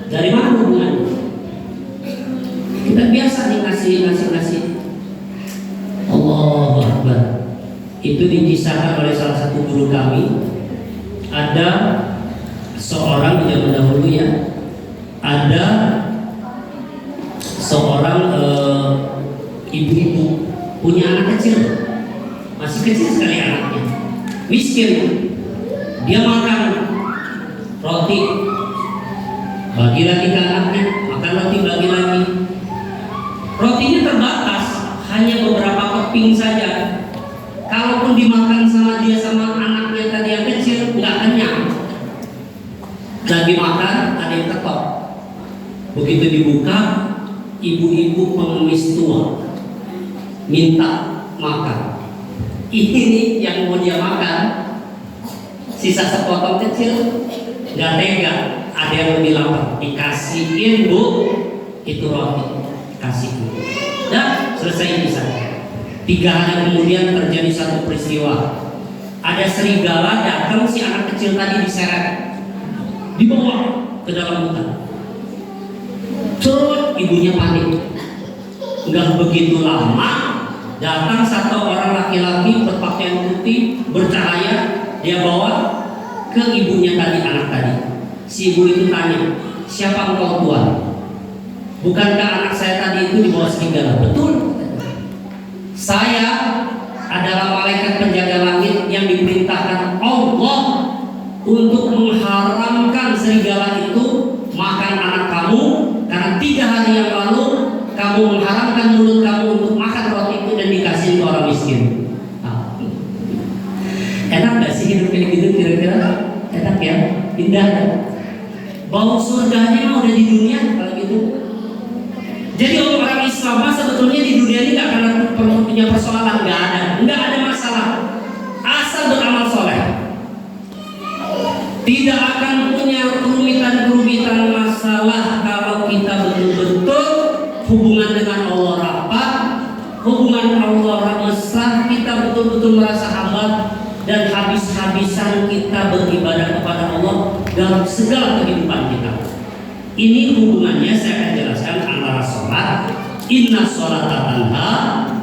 Dari mana hubungannya? Kita biasa ngasih. Allahu Akbar. Itu dikisahkan oleh salah satu guru kami. Ada seorang di zaman dahulu ya. Ada seorang ibu-ibu punya anak kecil, masih kecil sekali anaknya, miskin. Dia makan roti, bagi lagi ke anaknya, makan roti bagi lagi. Rotinya terbatas, hanya beberapa keping saja. Kalaupun dimakan sama dia sama anaknya tadi yang kecil, nggak kenyang. Lagi makan, ada yang ketok. Begitu dibuka, ibu-ibu pengemis tua minta makan. Ini yang mau dia makan, sisa sepotong kecil, nggak tega. Ada yang lebih lapar, dikasihin bu, itu roti, kasih. Dan selesai kisah. 3 hari kemudian terjadi satu peristiwa. Ada serigala datang, si anak kecil tadi diseret, dibawa ke dalam hutan. Cerut, ibunya panik. Enggak begitu lama, datang satu orang laki-laki berpakaian putih, bercahaya. Dia bawa ke ibunya tadi, anak tadi. Si ibu itu tanya, siapa engkau tuan? Bukankah anak saya tadi itu dibawa serigala? Betul. Saya adalah malaikat penjaga langit yang diperintahkan Allah untuk mengharamkan serigala itu makan anak kamu, karena 3 hari yang lalu kamu mengharamkan mulut kamu untuk makan roti itu dan dikasih ke orang miskin. Enak gak sih hidup kayak gitu kira-kira? Enak ya? Indah ya? Bau surganya mah udah di dunia kalau gitu. Jadi orang Islam sebetulnya di dunia ini gak akan punya persoalan, nggak ada masalah. Asal beramal soleh, tidak akan punya kerumitan masalah kalau kita betul-betul hubungan dengan Allah rapat, hubungan Allah mesra, kita betul-betul merasa hambat dan habis-habisan kita beribadah kepada Allah dalam segala kehidupan kita. Ini hubungannya saya akan jelaskan antara sholat. Inna sholata tanha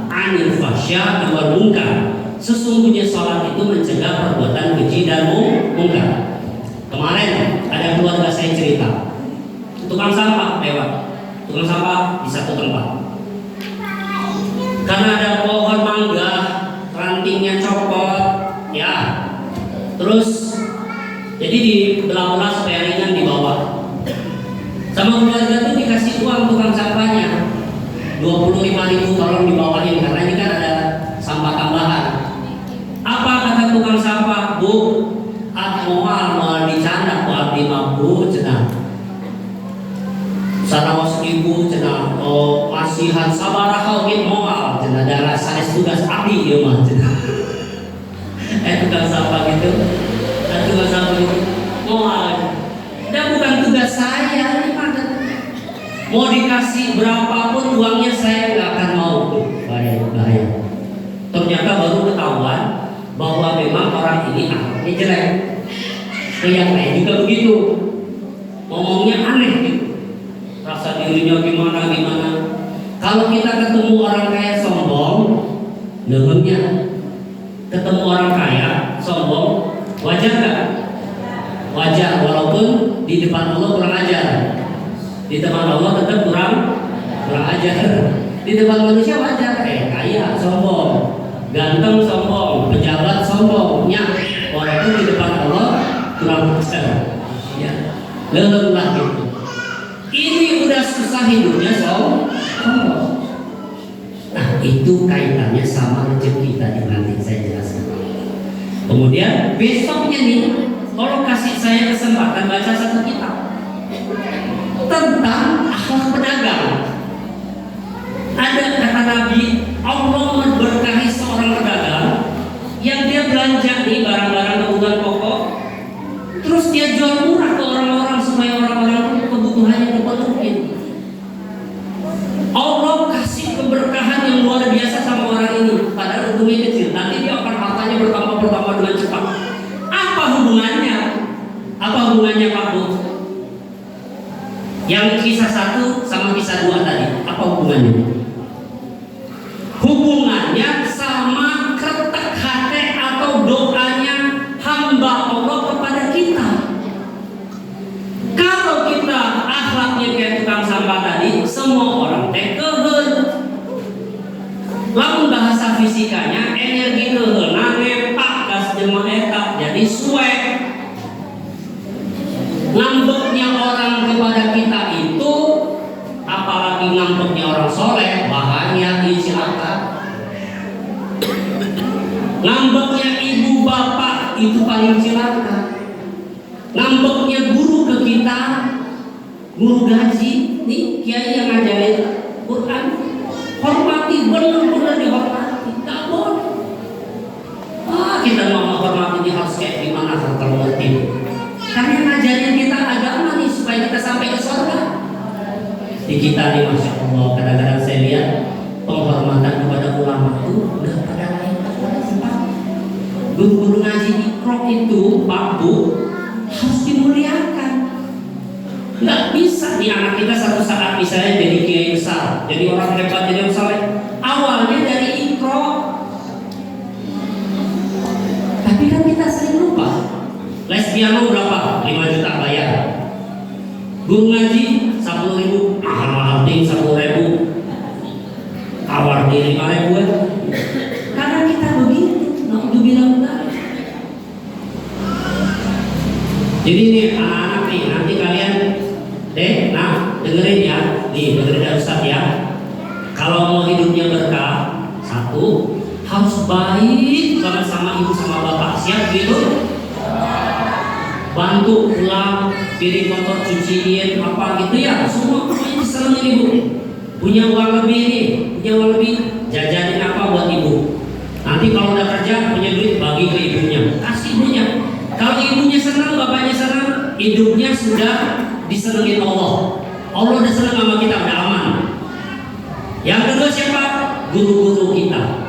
'anil fahsya'i wal munkar. Sesungguhnya sholat itu mencegah perbuatan keji dan munkar. Kemarin ada keluarga saya cerita, tukang sampah lewat, tukang sampah di satu tempat. Karena ada pohon mangga, rantingnya copot, ya. Terus jadi dibelah-belah supaya ringan dibawa. Sama keluarga itu dikasih uang tukang sampahnya 25.000, tolong dibawain karena ini kan ada sampah tambahan. Apa kata tukang sampah? Bu, moal dicanda ku abdi mampu cenah. Sanaos ibu cenah, masihan sabaraha oge moal cenah, da sanes pati ya mah. Tukang sampah gitu. Tukang sampah gitu. Dan bukan tugas saya ini Pak. Mau dikasih berapapun uangnya saya nggak akan mau. Bahaya. Ternyata baru ketahuan bahwa memang orang ini akhlaknya jelek. Yang lain juga begitu. Ngomongnya aneh gitu. Rasa dirinya gimana. Kalau kita ketemu orang kaya sombong, dengernya. Ketemu orang kaya sombong, wajar nggak? Wajar, walaupun di depan Allah kurang ajar. Di depan Allah tetap kurang ajar. Di depan manusia wajar, kaya sombong, ganteng sombong, pejabat sombong, walaupun di depan Allah kurang ajar. Ya, lelah gitu. Ini udah susah hidupnya sombong. Nah, itu kaitannya sama rezeki tadi, nanti saya jelaskan. Kemudian besoknya nih, kalau kasih saya kesempatan baca satu kitab tentang akhlak pedagang. Ada kata Nabi, Allah memberkahi seorang pedagang yang dia belanja nih barang-barang kebutuhan pokok, terus dia jual murah ke orang-orang supaya orang-orang kebutuhannya terpenuhi. Allah kasih keberkahan yang luar biasa sama orang ini, padahal untungnya kecil. Nanti dia akan hartanya bertambah dengan cepat. Apa hubungannya? Pak Bu? Yang kisah 1 sama kisah 2 tadi, apa hubungannya? Hubungannya sama ketek hati atau doanya hamba Allah kepada kita. Kalau kita akhlaknya kayak tukang sampah tadi, semua orang keuheun. Lamun bahasa fisikanya energi keuheunna nepak gas jelema eta jadi suek. Ngambeknya orang kepada kita itu, apalagi ngambeknya orang soleh, bahaya celaka. Ngambeknya ibu bapak itu paling celaka. Ngambeknya guru ke kita, guru gaji, nih kiai yang ngajarin Quran, hormati, benar-benar dihormati, tak boleh. Kita mau menghormati ini harus kayak gimana kalau ngerti? Karena ngajarin kita agama nih supaya kita sampai ke surga. Di kita nih, masya Allah, kadang-kadang saya lihat penghormatan kepada ulama itu udah pada lain. Guru-guru ngaji Iqra itu, Pak Bu, harus dimuliakan. Nggak bisa nih anak kita satu saat misalnya jadi kiai besar, jadi orang hebat, jadi orang saleh. Awalnya dari Iqra, tapi kan kita sering lupa. Les piano berapa? 5 juta bayar. Guru ngaji 10.000, mahal-mahal ting 10.000. Awar di 5.000. Karena kita begitu, nak bilang enggak. Jadi nih anak-anak nih, nanti kalian dengerin ya, dengerin dari Ustaz ya. Kalau mau hidupnya berkah, 1, harus baik banget sama ibu sama bapak. Siap gitu? Bantu pulang, piring kotor cuciin apa gitu ya, semua pokoknya disenengin ibu. Punya uang lebih jajanin apa buat ibu. Nanti kalau udah kerja punya duit bagi ke ibunya, kasih ibunya. Kalau ibunya senang, bapaknya senang, hidupnya sudah disenengin Allah. Allah udah senang sama kita, udah aman. Yang kedua siapa? Guru-guru kita.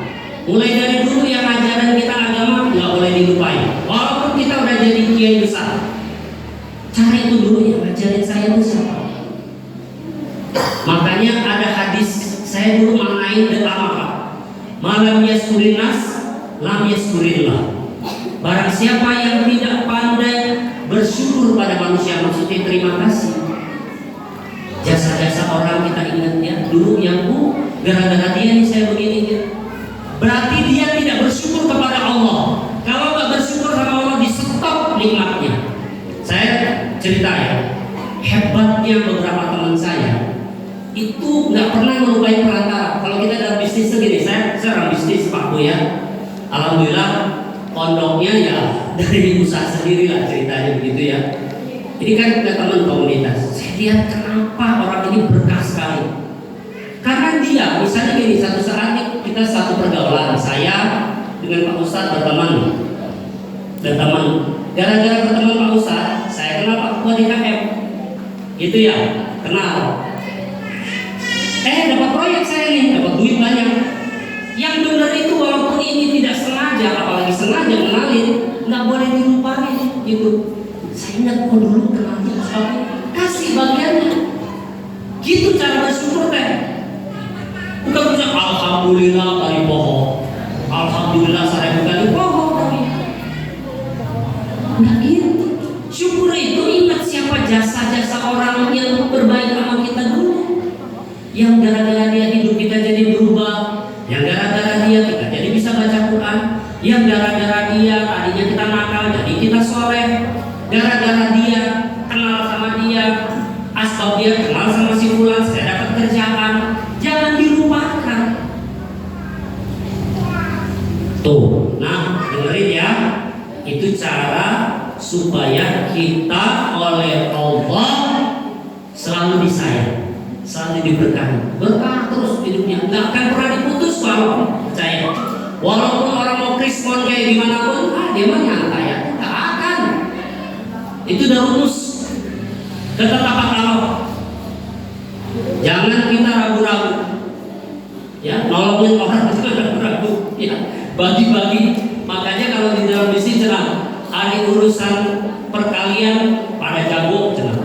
Mulai dari dulu yang ajaran kita agama nggak boleh dilupain. Walaupun kita udah jadi kiai besar, cari itu dulu yang ngajarin saya itu siapa. Makanya ada hadis saya dulu maknain lama Pak. Malam yaskurinas, lam yaskurillah. Barang siapa yang tidak pandai bersyukur pada manusia, maksudnya terima kasih. Jasa-jasa orang kita ingat ya, dulu yang gara-gara dia nih saya begini ya. Berarti dia tidak bersyukur kepada Allah. Kalau nggak bersyukur sama Allah, di-stop nikmatnya. Saya cerita ya, hebatnya beberapa teman saya itu nggak pernah melupain perantara. Kalau kita dalam bisnis segini, saya orang bisnis Pak Bu ya. Alhamdulillah pondoknya ya dari usaha sendiri lah ceritanya begitu ya. Ini kan kita teman komunitas. Saya lihat kenapa orang ini berkah sekali. Karena dia misalnya gini, satu saat kita kita satu pergaulan. Saya dengan Pak Ustadz berteman. Gara-gara berteman Pak Ustadz, saya kenal Pak Ketua DKM. Gitu ya, kenal. Dapat proyek saya nih, dapat duit banyak. Yang benar itu walaupun ini tidak sengaja, apalagi sengaja kenalin, nggak boleh dilupain gitu. Saya ingat dulu kenalnya sekali, kasih bagiannya. Gitu cara bersyukur teh. Bukan bisa alhamdulillah dari pohon, alhamdulillah saya bukan di pohon tapi. Nah gitu. Syukur itu ingat siapa jasa-jasa orang yang berbaik sama kita dulu. Yang gara-gara dia hidup kita jadi berubah, yang gara-gara dia kita jadi bisa baca Quran, yang gara-gara dia tadinya kita nakal jadi kita soleh, gara-gara dia kenal sama dia, asbab dia kenal sama si fulan, saya dapat kerjaan. Jangan dilupakan. Tuh, nah dengerin ya, itu cara supaya kita oleh Allah selalu disayang, selalu diberkahi, berkah terus hidupnya, nggak akan pernah diputus kalau percaya. Walaupun orang mau krismon kayak gimana pun, dia mah nyantai ya, nggak akan. Itu udah rumus ketetapan Allah. Jangan kita ragu-ragu, ya nolongin orang itu ragu-ragu, ya bagi-bagi. Makanya kalau di dalam bisnis cenah, hari urusan perkalian pada jago cenah.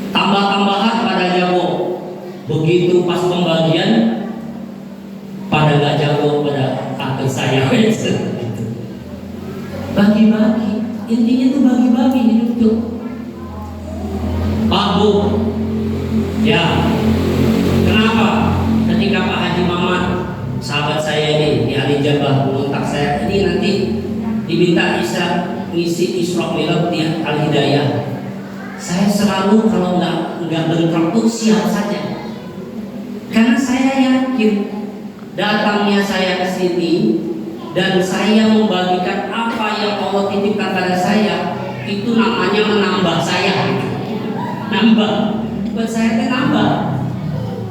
Tambah-tambahan pada jago. Begitu pas pembagian pada gak jago, pada akhir saya. Bagi-bagi, intinya tuh bagi-bagi hidup tuh. Pak Bu, ya kenapa ketika Pak Haji Mamat, sahabat saya ini di Ali Jabah mengontak saya, ini nanti diminta Isa ngisi Isra Mi'raj di Al Hidayah. Saya selalu kalau nggak bentrok tuh siap saja, karena saya yakin datangnya saya ke sini dan saya membagikan apa yang Allah titipkan pada saya, itu namanya menambah saya. Nambah, buat saya kan nambah.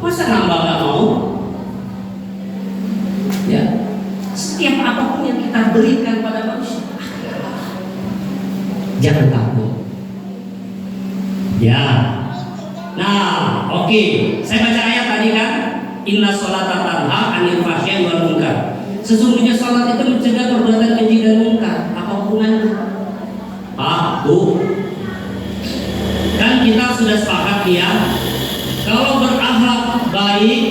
Masa nambah nggak mau? Ya, setiap apapun yang kita berikan pada manusia, jangan takut. Ya, nah, oke. Saya baca ayat tadi kan, Inna sholata tanha 'anil fahsya'i wal munkar. Sesungguhnya sholat itu mencegah perbuatan keji dan munkar. Apa hubungannya? Pak, Bu, kan kita sudah sepakat ya, kalau berakhlak baik,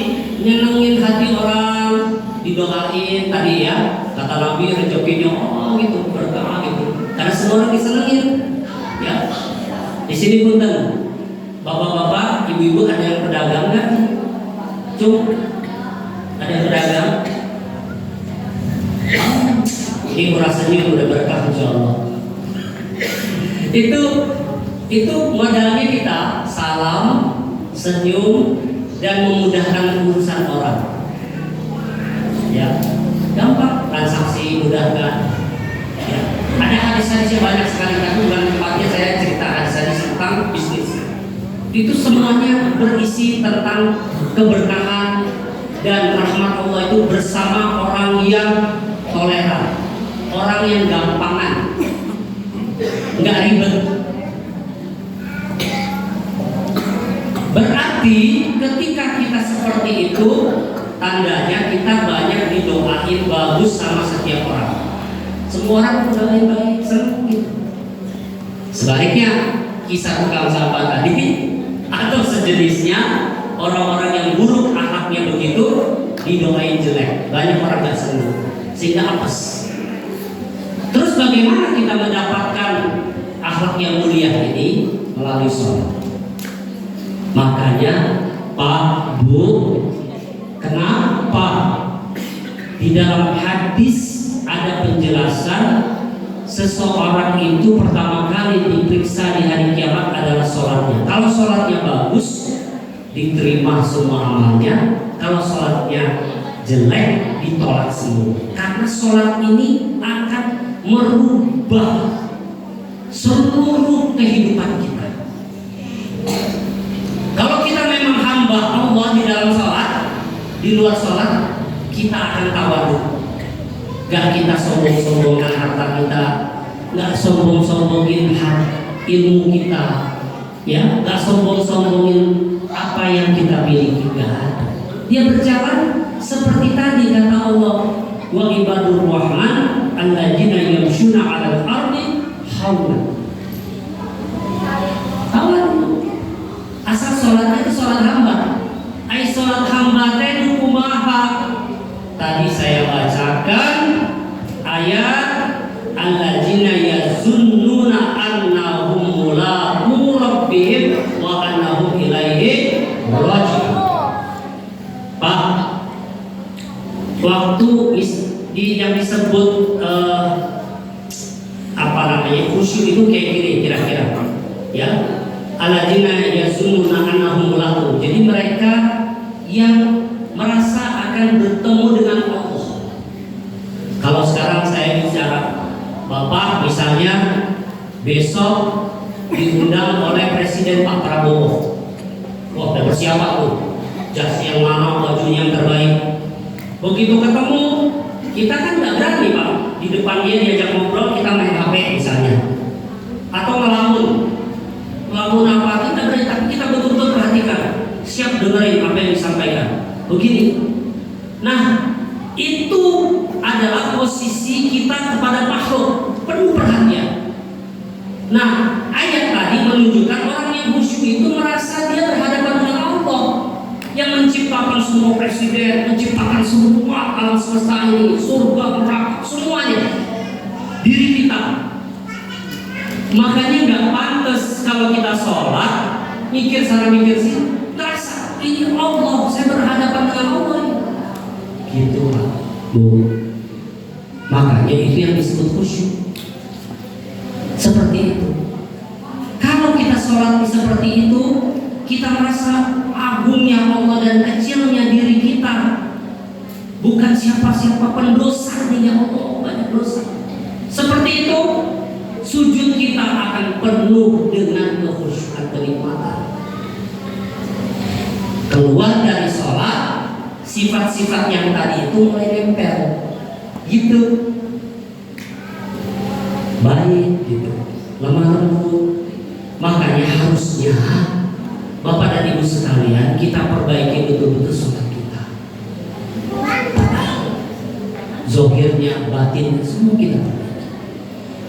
nyenengin hati orang, didoain tadi ya, kata Nabi rezekinya gitu, berkah gitu. Karena semua orang disenengin, ya. Di sini punten, bapak-bapak, ibu-ibu ada yang pedagang nggak? Cuk, ada yang pedagang? Ini rasanya udah berkah insyaallah. Itu modalnya kita salam, senyum, dan memudahkan urusan orang. Ya, gampang, transaksi mudahkan. Ya, ada hadis-hadisnya banyak sekali, tapi bukan tempatnya saya cerita hadis-hadis tentang bisnis. Itu semuanya berisi tentang keberkahan dan rahmat Allah itu bersama orang yang toleran, orang yang gampangan, nggak ribet. Berarti ketika kita seperti itu, tandanya kita banyak didoain bagus sama setiap orang. Semua orang mendoain baik, senang gitu. Sebaliknya, kisah tukang sampah tadi atau sejenisnya, orang-orang yang buruk akhlaknya begitu didoain jelek, banyak orang gak senang, sehingga apes. Terus bagaimana kita mendapatkan akhlak yang mulia ini? Melalui sholat. Makanya Pak, Bu, kenapa di dalam hadis ada penjelasan seseorang itu pertama kali diperiksa di hari kiamat adalah sholatnya. Kalau sholatnya bagus, diterima semua amalnya. Kalau sholatnya jelek, ditolak semua. Karena sholat ini akan merubah seluruh kehidupan kita. Kalau kita memang hamba Allah di dalam sholat, di luar sholat kita akan tawadhu. Gak kita sombong-sombongkan harta kita, gak sombong-sombongin ilmu kita, ya, gak sombong-sombongin apa yang kita miliki. Gak. Dia berjalan seperti tadi kata Allah, wa ibadur rahman alladzina yamshuna 'alal ardi hauna. Asal sholat itu sholat hamba. Ai sholat hamba teh kumaha? Tadi saya bacakan ayat alladzina yazunnuna annahum mulaqu rabbihim wa annahum ilaihi raji'un. Pak, waktu yang disebut apa namanya khusyuk itu kayak gini kira-kira, ya. Alladzina yazunnuna annahum mulaqu. Jadi mereka yang merasa akan bertemu dengan Allah. Kalau sekarang saya bicara, Bapak misalnya besok diundang oleh Presiden Pak Prabowo. Wah, dapat siapa tuh? Jas yang mana, bajunya yang terbaik. Begitu ketemu, kita kan nggak berani Pak. Di depan dia diajak ngobrol, kita main HP misalnya, atau ngelamun apa kita berani, tapi kita betul-betul perhatikan, siap dengerin apa yang disampaikan. Begini. Nah, itu adalah posisi kita kepada makhluk, penuh perhatian. Nah, ayat tadi menunjukkan orang yang khusyuk itu merasa dia berhadapan dengan Allah yang menciptakan semua presiden, menciptakan semua alam semesta ini, surga, neraka, semuanya, diri kita. Makanya nggak pantas kalau kita sholat mikir sana mikir sini, terasa ini Allah, saya berhadapan dengan Allah. Gitu lah, Bu. Makanya itu yang disebut khusyuk. Seperti itu. Kalau kita sholat seperti itu, kita merasa agungnya Allah dan kecilnya diri kita. Bukan siapa-siapa, pendosa ya Allah, banyak dosa. Seperti itu, sujud kita akan penuh dengan kekhusyukan, kenikmatan. Keluar dari sholat, sifat-sifat yang tadi itu mulai nempel, gitu. Baik, gitu. Lemah lembut. Makanya harusnya Bapak dan Ibu sekalian, kita perbaiki betul-betul sholat kita. Zohirnya, batinnya, semua kita perbaiki.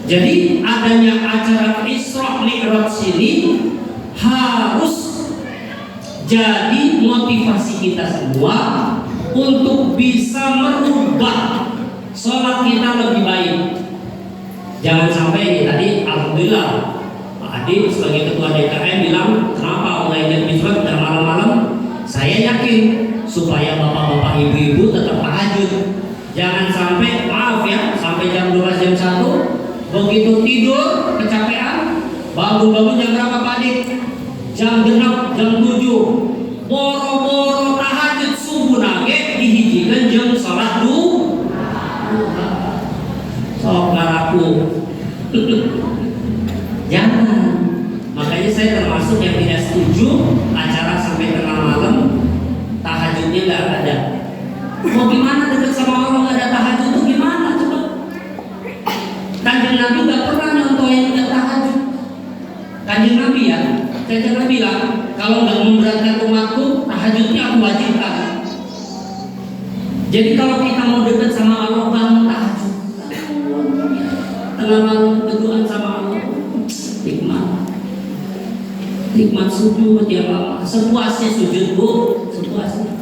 Jadi adanya acara Isra Mi'raj ini harus jadi motivasi kita semua untuk bisa merubah sholat kita lebih baik. Jangan sampai ini tadi, alhamdulillah Pak Adi sebagai ketua DKM bilang, kenapa mulai jam Isra dan malam-malam? Saya yakin supaya bapak-bapak ibu-ibu tetap tahajud. Jangan sampai, maaf ya, sampai jam 12 jam 1 begitu tidur kecapean, bangun-bangun jam berapa Pak Adi? Jam 6, jam 7, boro-boro tahajud subuh nage dihijikan jam sholat duha. Sok ngaraku. Jangan. Makanya saya termasuk yang tidak setuju acara sampai tengah malam, tahajudnya nggak ada. Mau gimana dekat sama Allah nggak ada tahajud tuh gimana coba? Kanjeng Nabi nggak pernah nyontohin nggak tahajud. Kanjeng Nabi ya, Kanjeng Nabi bilang kalau nggak memberatkan umatku, tahajudnya aku wajibkan. Jadi kalau kita mau dekat sama Allah, bangun tahajud. Tengah malam berdoa sama Allah, nikmat sujud yang lama, sepuasnya sujud Bu, sepuasnya.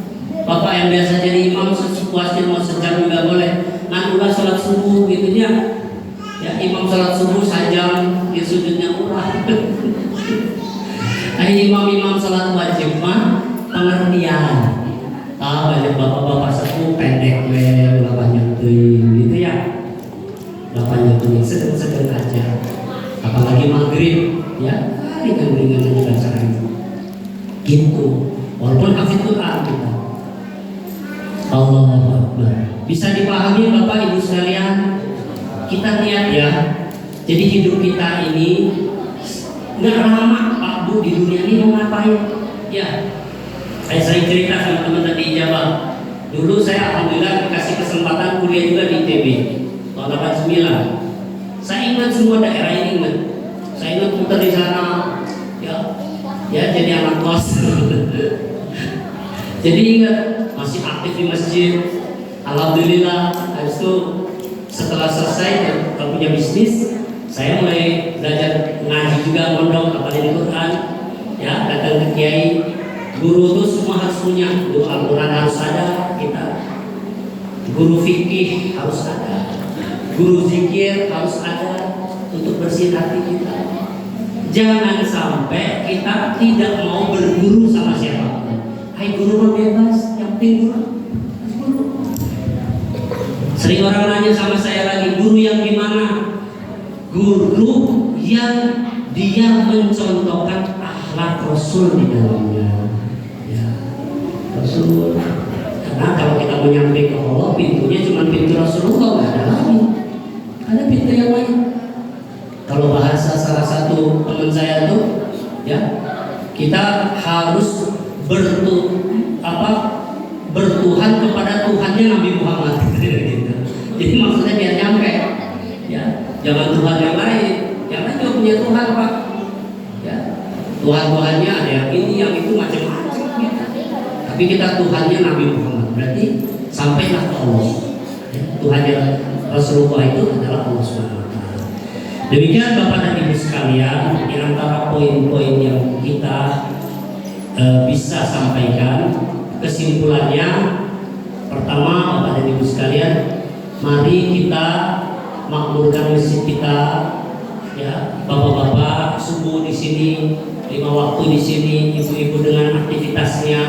Bapak yang biasa jadi imam sepuasnya mau sejam juga boleh. Nantilah sholat subuh gitu ya. Ya imam sholat subuh sajam, ya sujudnya murah. Imam sholat wajib mah pengertian. Banyak bapak-bapak sepuh pendek ulah banyak gitu ya. Bapaknya tuh sedang aja. Apalagi maghrib ya, ringan-ringan aja bacaan itu. Gitu. Walaupun hafid Quran kita. Allahu Akbar. Bisa dipahami Bapak Ibu sekalian? Kita lihat ya. Jadi hidup kita ini nggak lama Pak Bu di dunia ini mau ngapain? Ya. Saya cerita sama teman tadi Jawa. Dulu saya alhamdulillah dikasih kesempatan kuliah juga di ITB tahun 89. Saya ingat semua daerah ini, ingat. Saya ingat putar di sana, ya jadi anak kos. Jadi ingat masih aktif di masjid. Alhamdulillah, habis itu setelah selesai punya bisnis, saya mulai belajar ngaji juga, mondok, hafalin Quran, ya datang ke kiai. Guru itu semua harus punya, guru Al-Quran harus ada kita, guru fikih harus ada, guru zikir harus ada untuk bersih hati kita. Jangan sampai kita tidak mau berguru sama siapa. Hai guru mah bebas, yang penting guru. Sering orang nanya sama saya lagi, guru yang gimana? Guru yang dia mencontohkan akhlak Rasul di dalamnya. Ya, Rasul. Karena kalau kita mau nyampe ke Allah, pintunya cuma pintu Rasulullah, nggak ada lagi. Ada pintu yang lain. Kalau bahasa salah satu teman saya tuh, ya kita harus bertuhan kepada Tuhannya Nabi Muhammad. Jadi maksudnya biar nyampe, ya jangan Tuhan yang lain. Yang lain juga punya Tuhan Pak. Ya, Tuhan-Tuhannya ada yang ini, yang itu macam-macam. Ya. Tapi kita Tuhannya Nabi Muhammad. Berarti sampailah ke Allah. Ya, Tuhannya Rasulullah itu adalah Allah SWT. Demikian Bapak dan Ibu sekalian, di antara poin-poin yang kita bisa sampaikan, kesimpulannya pertama Bapak dan Ibu sekalian, mari kita makmurkan masjid kita, ya bapak-bapak subuh di sini, 5 waktu di sini, ibu-ibu dengan aktivitasnya,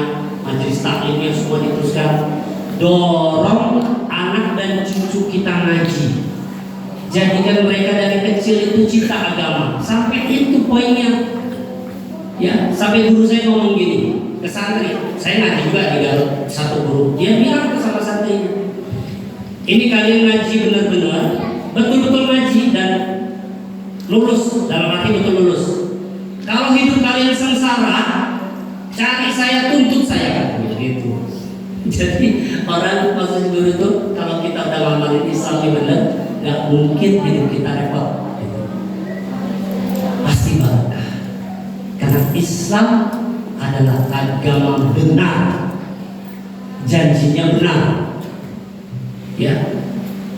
majelis taklimnya semua diteruskan. Dorong anak dan cucu kita ngaji. Jadikan mereka dari kecil itu cinta agama. Sampai itu poinnya. Ya, sampai guru saya ngomong gini ke santri. Saya ngaji juga di Garut, satu guru. Dia bilang ke sama santrinya, ini kalian ngaji benar-benar, betul-betul ngaji dan lulus, dalam arti betul lulus. Kalau hidup kalian sengsara, cari saya, tuntut saya, gitu. Jadi orang maksud guru itu, kalau kita udah ngamalin Islam benar, nggak mungkin hidup kita repot, gitu. Pasti barakah. Karena Islam adalah agama benar, janjinya benar, ya.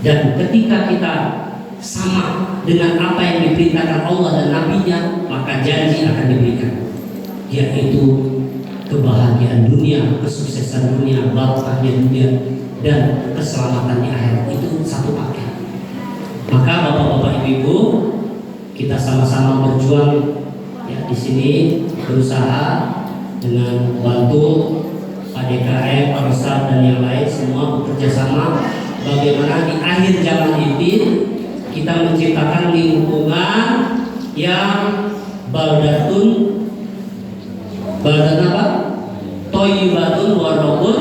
Dan ketika kita sama dengan apa yang diperintahkan Allah dan Nabi-Nya, maka janji akan diberikan, yaitu kebahagiaan dunia, kesuksesan dunia, barokahnya dunia, dan keselamatan di akhirat. Itu satu paket. Maka bapak-bapak, ibu-ibu, kita sama-sama berjuang, ya, di sini berusaha dengan bantu Pak DKM, Pak Ustadz dan yang lain semua bekerja sama bagaimana di akhir zaman ini kita menciptakan lingkungan yang baldatun apa? Thayyibatun wa rabbun.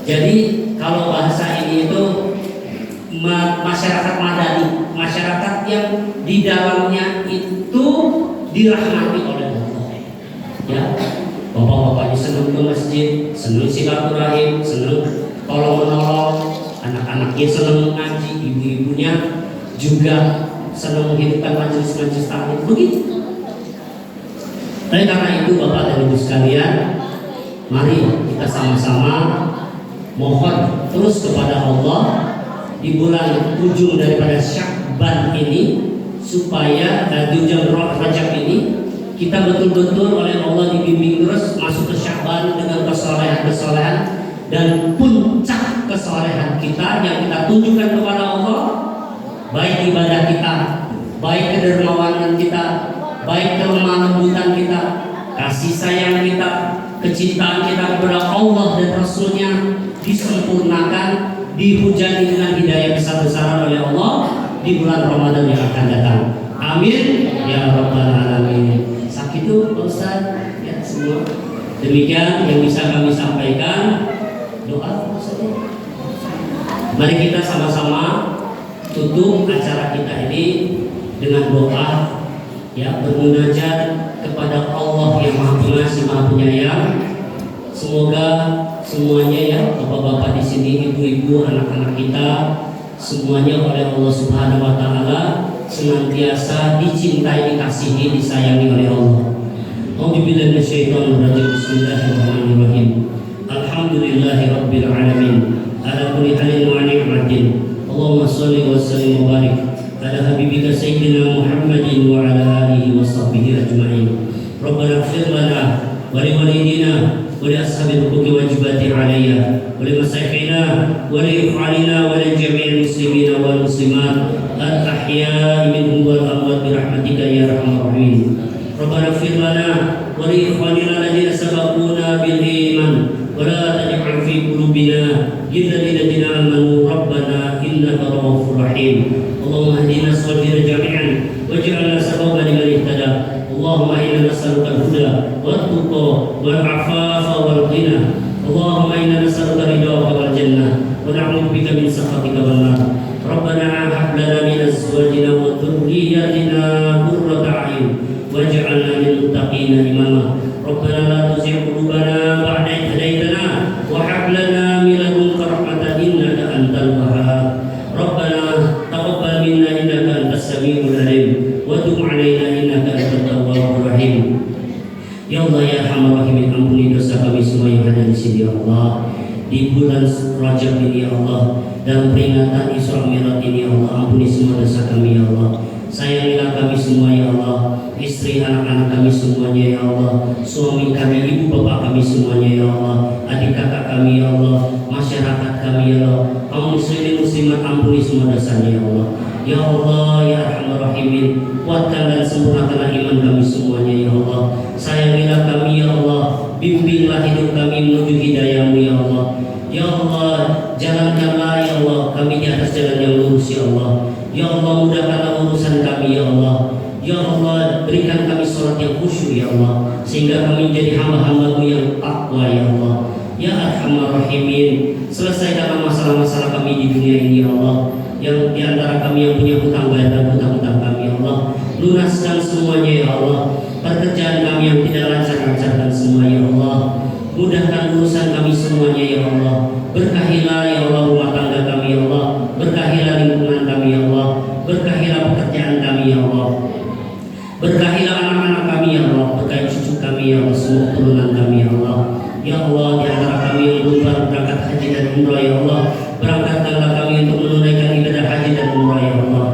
Jadi kalau bahasa ini itu masyarakat madani, masyarakat yang di dalamnya itu dirahmati oleh Allah. Ya, bapak-bapaknya senang ke masjid, senang silaturahim, senang tolong menolong, anak-anaknya senang ngaji, ibu-ibunya juga senang menghidupkan majelis-majelis taklim. Begitu. Oleh karena itu Bapak dan Ibu sekalian, mari kita sama-sama mohon terus kepada Allah di bulan ujung daripada Sya'ban ini, supaya di ujung Rajab ini kita betul-betul oleh Allah dibimbing terus masuk ke Sya'ban dengan kesolehan-kesolehan dan puncak kesolehan kita yang kita tunjukkan kepada Allah, baik ibadah kita, baik kedermawanan kita, baik kelemah lembutan kita, kasih sayang kita, kecintaan kita kepada Allah dan Rasulnya disempurnakan, dihujani dengan hidayah besar-besaran oleh Allah di bulan Ramadan yang akan datang. Amin ya rabbal alamin. Sakitu Pak Ustaz, ya semua. Demikian yang bisa kami sampaikan. Doa saja. Mari kita sama-sama tutup acara kita ini dengan doa, ya, bermunajat kepada Allah yang Maha Pengasih Maha Penyayang. Semoga semuanya ya, bapak-bapak di sini, ibu-ibu, anak-anak kita, semuanya oleh Allah Subhanahu wa taala senantiasa dicintai, dikasihi, disayangi oleh Allah. A'udzubillahi minasyaitonir rajim. Bismillahirrahmanirrahim. Alhamdulillahirabbil alamin. Ala kulli halin wa ni'matin. Allahumma shalli wa sallim wa barik ala habibika sayyidina Muhammadin wa ala alihi wa sahbihi ajma'in. Rabbana ighfir lana wa li walidina wa li ashabil huquqi wajibati alayya wa li masaihina wa li ikhwanina wa li jami'il muslimina wal muslimat al-ahya'i minhum wal amwat bi rahmatika ya arhamar rahimin. Rabbana ighfir lana wa li ikhwanina alladziina sabaquna bil iman wa la taj'al fi qulubina ghillan lil ladzina amanu rabbana innaka ra'ufur rahim. Allahumma hdina sabila jami'an waj'alna sababan liman ihtada. Allahumma inna nas'aluka al-huda wat-tuqa wal-'afafa wal-ghina. Allahumma inna nas'aluka ridhaka wal jannah wa na'udzu bika min sakhatika wan nar. Rabbana hab lana min azwajina wa dhurriyyatina qurrata a'yun waj'alna lil muttaqina imama. Rabbana la tuzigh qulubana ba'da idh hadaytana wa hab lana min ladunka rahmatan innaka antal wahhab. Rabbana taqabbal minna innaka antas samiul alim wa tub 'alaina innaka antat tawwabur rahim. Ya Allah ya Arhamar Rahimin, ampuni dosa kami semua yang ada di sini ya Allah. Di bulan Rajab ini ya Allah, dalam peringatan Isra Mi'raj ini ya Allah, ampuni semua dosa kami ya Allah. Sayangilah kami semua ya Allah, istri anak-anak kami semuanya ya Allah, suami kami, ibu bapak kami semuanya ya Allah, adik kakak kami ya Allah, masyarakat kami ya Allah, kaum muslimin muslimat, ampuni semua dosanya ya Allah. Ya Allah ya Arhamar Rahimin, kuatkan dan sempurnakanlah iman kami semuanya ya Allah. Sayangilah kami ya Allah, bimbinglah hidup kami menuju hidayah-Mu ya Allah. Ya Allah, jalankanlah ya Allah kami di atas jalan yang lurus ya Allah. Ya Allah, mudahkanlah urusan kami ya Allah. Ya Allah, berikan kami sholat yang khusyuk ya Allah, sehingga kami menjadi hamba-hamba-Mu yang takwa ya Allah. Ya Arhamar Rahimin, selesaikanlah masalah-masalah kami di dunia ini ya Allah. Yang diantara kami yang punya hutang, bayarkan hutang-hutang kami ya Allah. Lunaskan semuanya ya Allah. Pekerjaan kami yang tidak lancar-lancarkan semua ya Allah. Mudahkan urusan kami semuanya ya Allah. Berkahilah ya Allah rumah tangga kami ya Allah. Berkahilah lingkungan kami ya Allah. Berkahilah pekerjaan kami ya Allah. Berkahilah anak-anak kami ya Allah. Berkahi cucu kami ya Allah. Semua turunan kami ya Allah. Ya Allah, di antara kami yang belum berangkat haji dan umrah ya Allah, berangkatkanlah kami untuk menunaikan ibadah haji dan umrah ya Allah.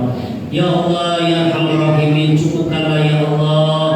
Ya Allah ya Arhamar Rahimin, cukupkanlah ya Allah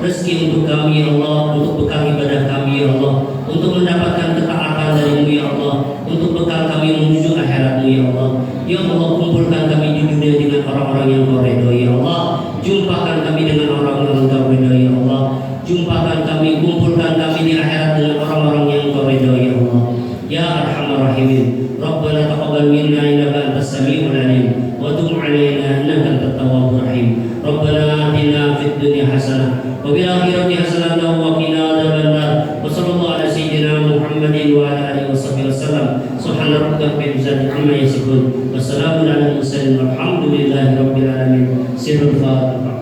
rezeki untuk kami ya Allah, untuk bekal ibadah kami ya Allah, untuk mendapatkan ketaatan dari-Mu ya Allah, untuk bekal kami menuju akhirat-Mu ya Allah. Ya Allah, kumpulkan kami di dunia dengan orang-orang yang Kau ridhoi ya Allah. Jumpakan kami dengan orang-orang yang Kau ridhoi ya Allah. Jumpakan kami, kumpulkan kami di akhirat dengan orang-orang yang Kau ridhoi ya Allah. Ya Arhamar Rahimin, Rabbana taqabbal minna innaka antas samiul alim wa tub 'alaina innaka antat tawwabur rahim. Rabbana atina fid dunya hasanah wa fil akhirati hasanah wa qina adzabannar. Wa sallallahu ala sayyidina Muhammadin wa ala alihi washabbihi wasallam. Subhana rabbika rabbil izzati amma yasifun wa salamun alal mursalin walhamdulillahi rabbil alamin. Sirrul Fatiha.